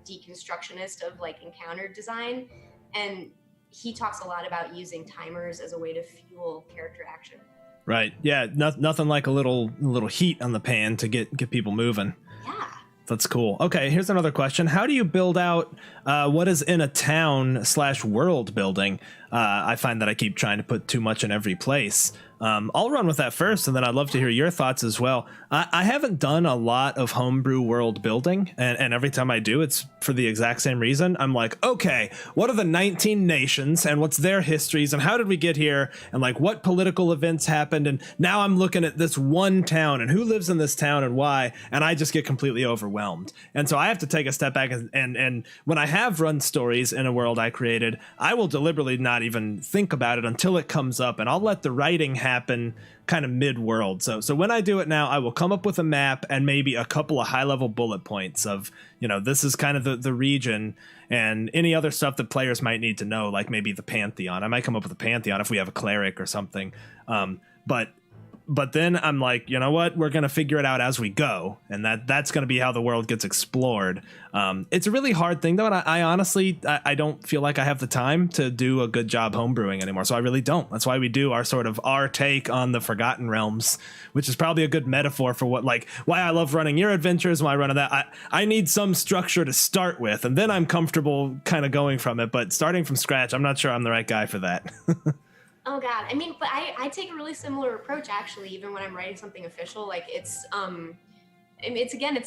deconstructionist of like encounter design, and he talks a lot about using timers as a way to fuel character action. Right.
Yeah. Nothing like a little heat on the pan to get people moving.
Yeah.
That's cool. Okay, here's another question. How do you build out what is in a town / world building? I find that I keep trying to put too much in every place. I'll run with that first, and then I'd love to hear your thoughts as well. I haven't done a lot of homebrew world building, and every time I do, it's for the exact same reason. I'm like, okay, what are the 19 nations, and what's their histories, and how did we get here, and like what political events happened, and now I'm looking at this one town, and who lives in this town, and why, and I just get completely overwhelmed. And so I have to take a step back, and when I have run stories in a world I created, I will deliberately not even think about it until it comes up, and I'll let the writing happen kind of mid-world. So when I do it now, I will come up with a map and maybe a couple of high-level bullet points of, you know, this is kind of the region, and any other stuff that players might need to know, like maybe the Pantheon. I might come up with a Pantheon if we have a cleric or something. But then I'm like, you know what? We're going to figure it out as we go. And that's going to be how the world gets explored. It's a really hard thing, though. And I honestly don't feel like I have the time to do a good job homebrewing anymore. So I really don't. That's why we do our take on the Forgotten Realms, which is probably a good metaphor for why I love running your adventures, why I run that. I need some structure to start with, and then I'm comfortable kind of going from it. But starting from scratch, I'm not sure I'm the right guy for that.
Oh God. I mean, but I take a really similar approach, actually, even when I'm writing something official. Like it's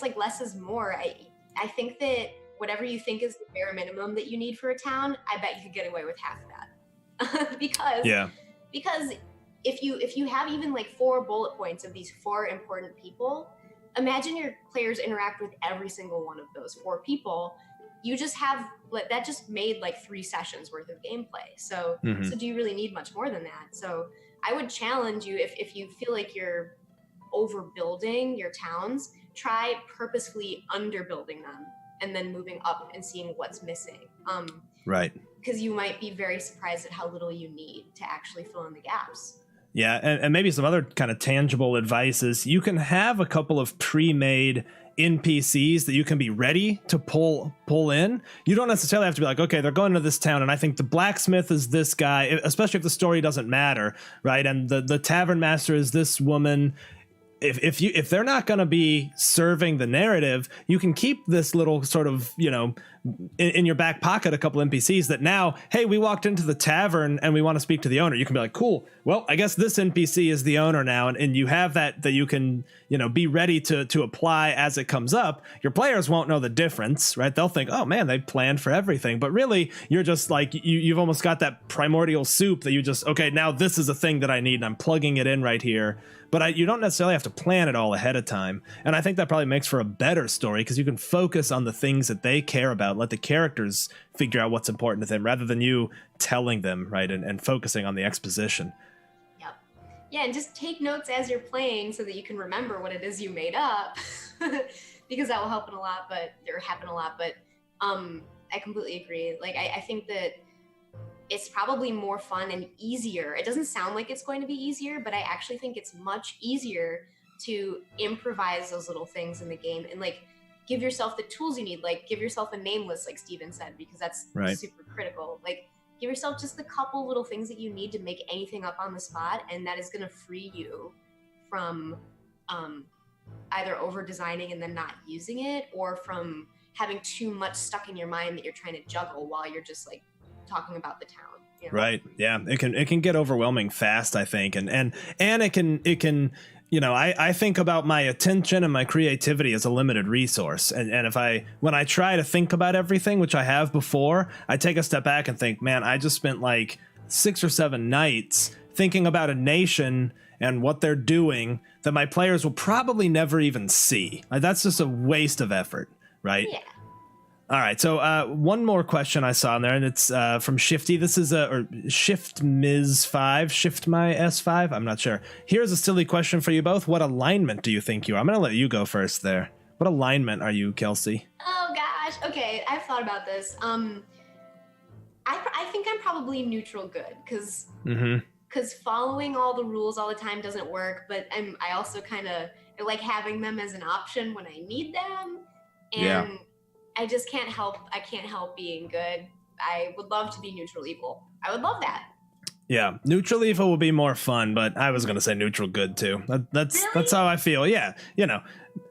like less is more. I think that whatever you think is the bare minimum that you need for a town, I bet you could get away with half of that. because if you have even like 4 bullet points of these 4 important people, imagine your players interact with every single one of those 4 people. You just have that just made like 3 sessions worth of gameplay. So so do you really need much more than that? So I would challenge you, if you feel like you're overbuilding your towns, try purposefully underbuilding them and then moving up and seeing what's missing.
Right.
Because you might be very surprised at how little you need to actually fill in the gaps.
Yeah, and maybe some other kind of tangible advice is you can have a couple of pre-made NPCs that you can be ready to pull in. You don't necessarily have to be like, okay, they're going to this town and I think the blacksmith is this guy, especially if the story doesn't matter, right? And the tavern master is this woman. If they're not going to be serving the narrative, you can keep this little sort of, you know, in your back pocket, a couple NPCs that now, hey, we walked into the tavern and we want to speak to the owner. You can be like, cool, well, I guess this NPC is the owner now. And you have that you can, you know, be ready to apply as it comes up. Your players won't know the difference, right? They'll think, oh man, they planned for everything. But really, you're just like, you've almost got that primordial soup that you just, okay, now this is a thing that I need and I'm plugging it in right here. But you don't necessarily have to plan it all ahead of time. And I think that probably makes for a better story because you can focus on the things that they care about. Let the characters figure out what's important to them rather than you telling them, right? And focusing on the exposition.
Yep. Yeah, and just take notes as you're playing so that you can remember what it is you made up. Because that will happen a lot, but I completely agree. Like, I think that it's probably more fun and easier. It doesn't sound like it's going to be easier, but I actually think it's much easier to improvise those little things in the game and like give yourself the tools you need. Like give yourself a name list, like Steven said, because that's super critical. Like give yourself just the couple little things that you need to make anything up on the spot, and that is going to free you from either over designing and then not using it, or from having too much stuck in your mind that you're trying to juggle while you're just like talking about the town, you know? Right.
Yeah, it can get overwhelming fast, I think, and it can you know, I think about my attention and my creativity as a limited resource, and when I try to think about everything, which I have before, I take a step back and think, man, I just spent like 6 or 7 nights thinking about a nation and what they're doing that my players will probably never even see. Like, that's just a waste of effort, right?
Yeah.
All right, so one more question I saw in there, and it's from Shifty. This is or Shift Ms. 5, Shift My S5. I'm not sure. Here's a silly question for you both. What alignment do you think you are? I'm going to let you go first there. What alignment are you, Kelsey?
Oh gosh. Okay, I've thought about this. I think I'm probably neutral good because following all the rules all the time doesn't work. But I also kind of like having them as an option when I need them, and.
Yeah.
I can't help being good. I would love to be neutral evil. I would love that.
Yeah, neutral evil will be more fun, but I was going to say neutral good too. That's how I feel. Yeah, you know,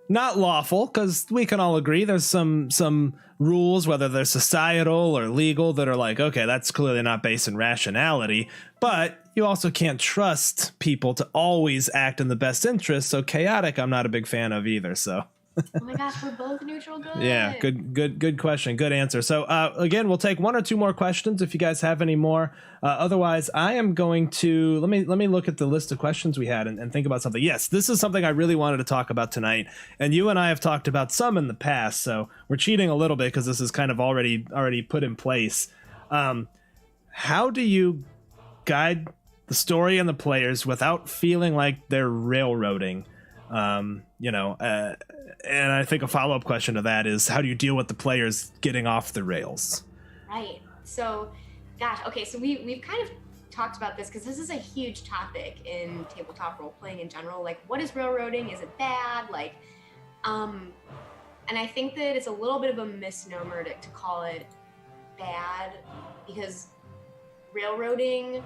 not lawful, because we can all agree there's some rules, whether they're societal or legal, that are like, okay, that's clearly not based in rationality, but you also can't trust people to always act in the best interest. So chaotic, I'm not a big fan of either. So.
Oh my gosh, we're both neutral good.
Yeah, good question, good answer. So again, we'll take 1 or 2 more questions if you guys have any more. Otherwise, I am going to let me look at the list of questions we had and think about something. Yes, this is something I really wanted to talk about tonight, and you and I have talked about some in the past, so we're cheating a little bit because this is kind of already put in place. How do you guide the story and the players without feeling like they're railroading? And I think a follow-up question to that is, how do you deal with the players getting off the rails?
Right. So, gosh, okay, so we've kind of talked about this because this is a huge topic in tabletop role-playing in general. Like, what is railroading? Is it bad? Like, and I think that it's a little bit of a misnomer to call it bad, because railroading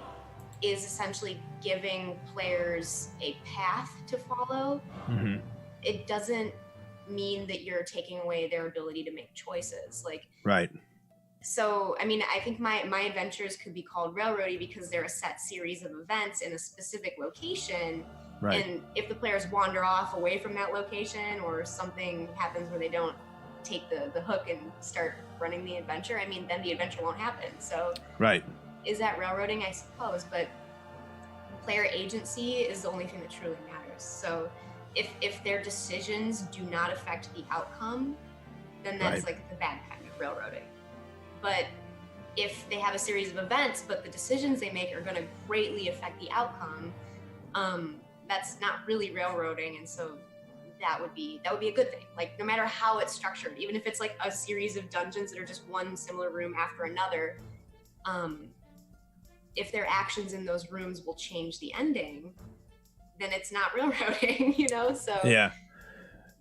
is essentially giving players a path to follow.
Mm-hmm.
It doesn't mean that you're taking away their ability to make choices. Like,
right.
So, I mean, I think my adventures could be called railroady because they're a set series of events in a specific location.
Right.
And if the players wander off away from that location, or something happens where they don't take the hook and start running the adventure, I mean, then the adventure won't happen. So,
right.
Is that railroading? I suppose, but player agency is the only thing that truly matters. So if their decisions do not affect the outcome, then that's
Right.
like the bad kind of railroading. But if they have a series of events, but the decisions they make are going to greatly affect the outcome, that's not really railroading. And so that would be a good thing. Like, no matter how it's structured, even if it's like a series of dungeons that are just one similar room after another, if their actions in those rooms will change the ending, then it's not railroading, you know? So
Yeah.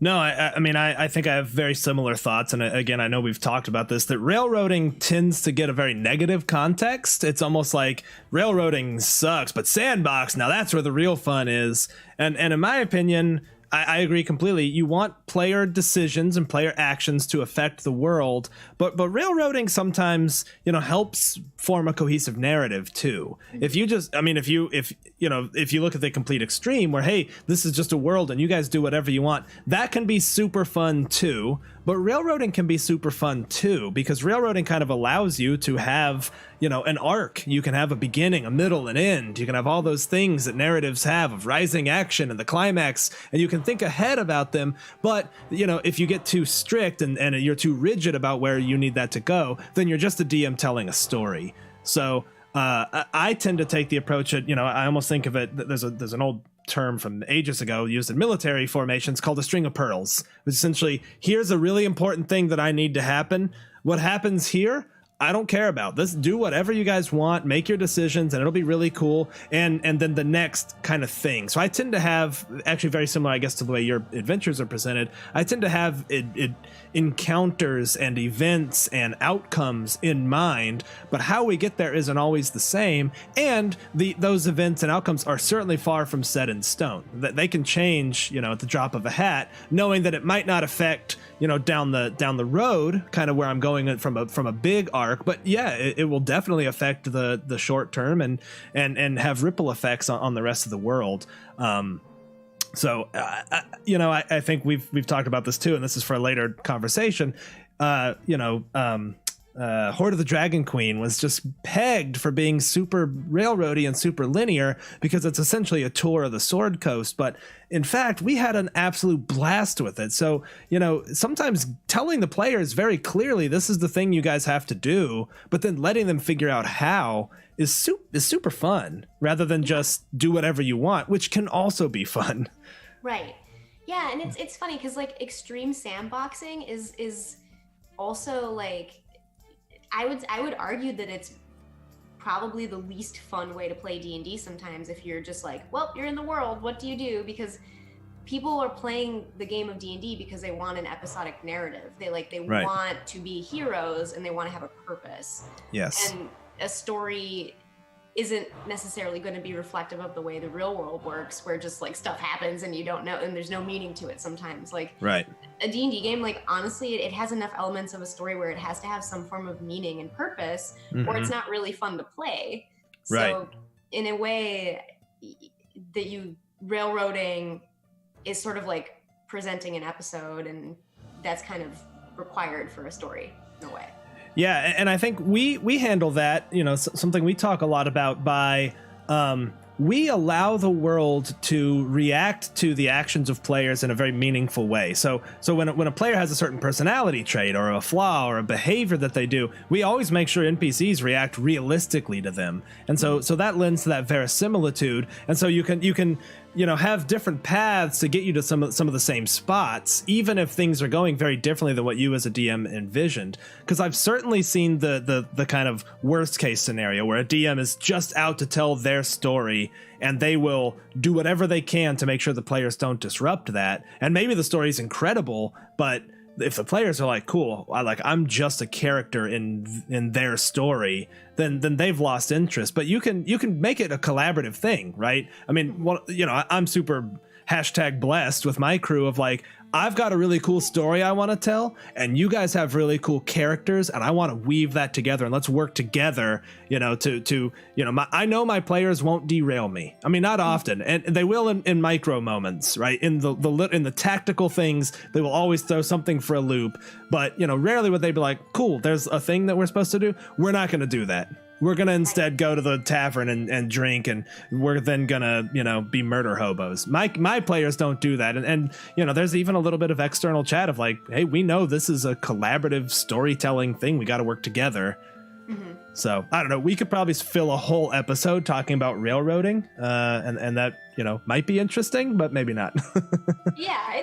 No, I mean, I think I have very similar thoughts. And again, I know we've talked about this, that railroading tends to get a very negative context. It's almost like railroading sucks, but sandbox, now that's where the real fun is. And in my opinion, I agree completely. You want player decisions and player actions to affect the world, but railroading sometimes, you know, helps form a cohesive narrative too. If you just, I mean, if you look at the complete extreme where, hey, this is just a world and you guys do whatever you want, that can be super fun too. But railroading can be super fun too, because railroading kind of allows you to have, you know, an arc. You can have a beginning, a middle, an end. You can have all those things that narratives have of rising action and the climax, and you can think ahead about them. But, you know, if you get too strict and you're too rigid about where you need that to go, then you're just a DM telling a story. So I tend to take the approach that, you know, I almost think of it, there's an old term from ages ago used in military formations called a string of pearls, which essentially, here's a really important thing that I need to happen. What happens here, I don't care about. This, do whatever you guys want, make your decisions, and it'll be really cool. And then the next kind of thing. So I tend to have, actually very similar, I guess, to the way your adventures are presented. I tend to have encounters and events and outcomes in mind, but how we get there isn't always the same. And those events and outcomes are certainly far from set in stone. That they can change, you know, at the drop of a hat, knowing that it might not affect, you know, down the road, kind of where I'm going from a big arc, but yeah, it will definitely affect the short term and have ripple effects on the rest of the world. So you know, I think we've talked about this too, and this is for a later conversation. You know, Hoard of the Dragon Queen was just pegged for being super railroady and super linear because it's essentially a tour of the Sword Coast. But in fact, we had an absolute blast with it. So, you know, sometimes telling the players very clearly, this is the thing you guys have to do, but then letting them figure out how is super fun, rather than just do whatever you want, which can also be fun.
Right. Yeah, and it's funny because like extreme sandboxing is also like, I would argue that it's probably the least fun way to play D&D sometimes, if you're just like, well, you're in the world, what do you do? Because people are playing the game of D&D because they want an episodic narrative. They
Right.
want to be heroes and they want to have a purpose.
Yes.
And a story isn't necessarily going to be reflective of the way the real world works, where just like stuff happens and you don't know, and there's no meaning to it sometimes. Like
Right.
a D&D game, like honestly, it has enough elements of a story where it has to have some form of meaning and purpose, or it's not really fun to play. So
Right.
in a way, that railroading is sort of like presenting an episode, and that's kind of required for a story in a way.
Yeah, and I think we handle that, you know, something we talk a lot about by we allow the world to react to the actions of players in a very meaningful way. So when a player has a certain personality trait or a flaw or a behavior that they do, we always make sure NPCs react realistically to them. And so that lends to that verisimilitude. And so you can you know, have different paths to get you to some of the same spots, even if things are going very differently than what you as a DM envisioned. Because I've certainly seen the kind of worst case scenario where a DM is just out to tell their story, and they will do whatever they can to make sure the players don't disrupt that. And maybe the story's incredible, but if the players are like, cool, I'm just a character in their story, then they've lost interest. But you can make it a collaborative thing, right? I mean, well, you know, I'm super #blessed with my crew of like, I've got a really cool story I want to tell, and you guys have really cool characters, and I want to weave that together, and let's work together, you know, to you know, I know my players won't derail me. I mean, not often, and they will in micro moments, right? In the tactical things, they will always throw something for a loop, but you know, rarely would they be like, cool, there's a thing that we're supposed to do. We're not going to do that. We're gonna instead go to the tavern and drink, and we're then gonna, you know, be murder hobos. My players don't do that, and you know, there's even a little bit of external chat of like, hey, we know this is a collaborative storytelling thing. We got to work together. So I don't know. We could probably fill a whole episode talking about railroading, and that, you know, might be interesting, but maybe not.
Yeah,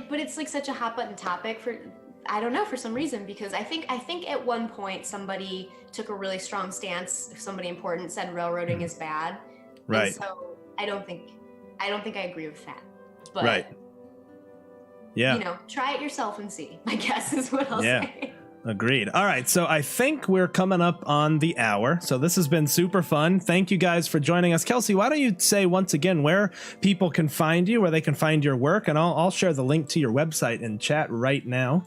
but it's like such a hot button topic for, I don't know, for some reason, because I think at one point somebody took a really strong stance. If somebody important said railroading is bad,
Right.
And so I don't think I agree with that. But
Right. Yeah.
you know, try it yourself and see, I guess is what I'll say.
Agreed. All right. So I think we're coming up on the hour. So this has been super fun. Thank you guys for joining us. Kelsey, why don't you say once again where people can find you, where they can find your work, and I'll share the link to your website in chat right now.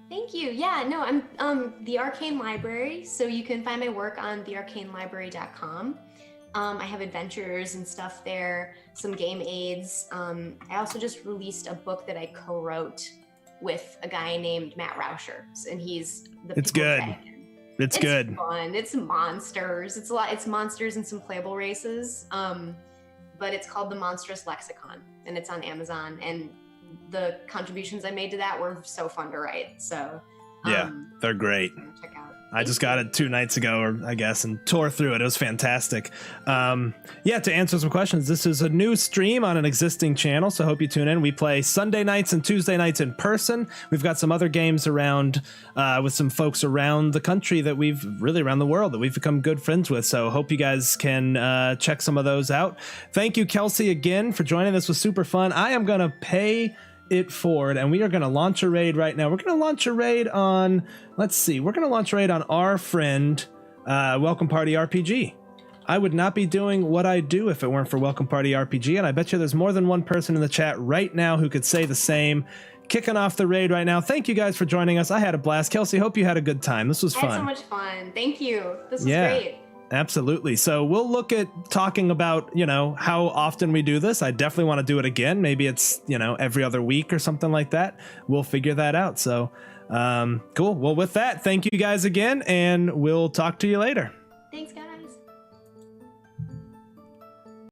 Thank you. Yeah, no, I'm the Arcane Library, so you can find my work on thearcanelibrary.com. I have adventures and stuff there, some game aids. I also just released a book that I co-wrote with a guy named Matt Rauscher, and he's the
It's good. It's good.
Fun. It's monsters. It's monsters and some playable races. But it's called The Monstrous Lexicon, and it's on Amazon. And the contributions I made to that were so fun to write. So
Yeah, they're great.
check out.
I just got it 2 nights ago, or I guess, and tore through it. It was fantastic. Yeah, to answer some questions, this is a new stream on an existing channel, so I hope you tune in. We play Sunday nights and Tuesday nights in person. We've got some other games around with some folks around the country that around the world that we've become good friends with. So hope you guys can check some of those out. Thank you, Kelsey, again for joining. This was super fun. I am going to pay it forward, and we are going to launch a raid right now. We're going to launch a raid on, let's see, we're going to launch a raid on our friend Welcome Party RPG. I would not be doing what I do if it weren't for Welcome Party RPG, and I bet you there's more than one person in the chat right now who could say the same. Kicking off the raid right now. Thank you guys for joining us. I had a blast. Kelsey, hope you had a good time. This was fun.
I had so much fun. Thank you. This was great.
Absolutely. So we'll look at talking about, you know, how often we do this. I definitely want to do it again. Maybe it's, you know, every other week or something like that. We'll figure that out. So cool. Well, with that, thank you guys again, and we'll talk to you later.
Thanks, guys.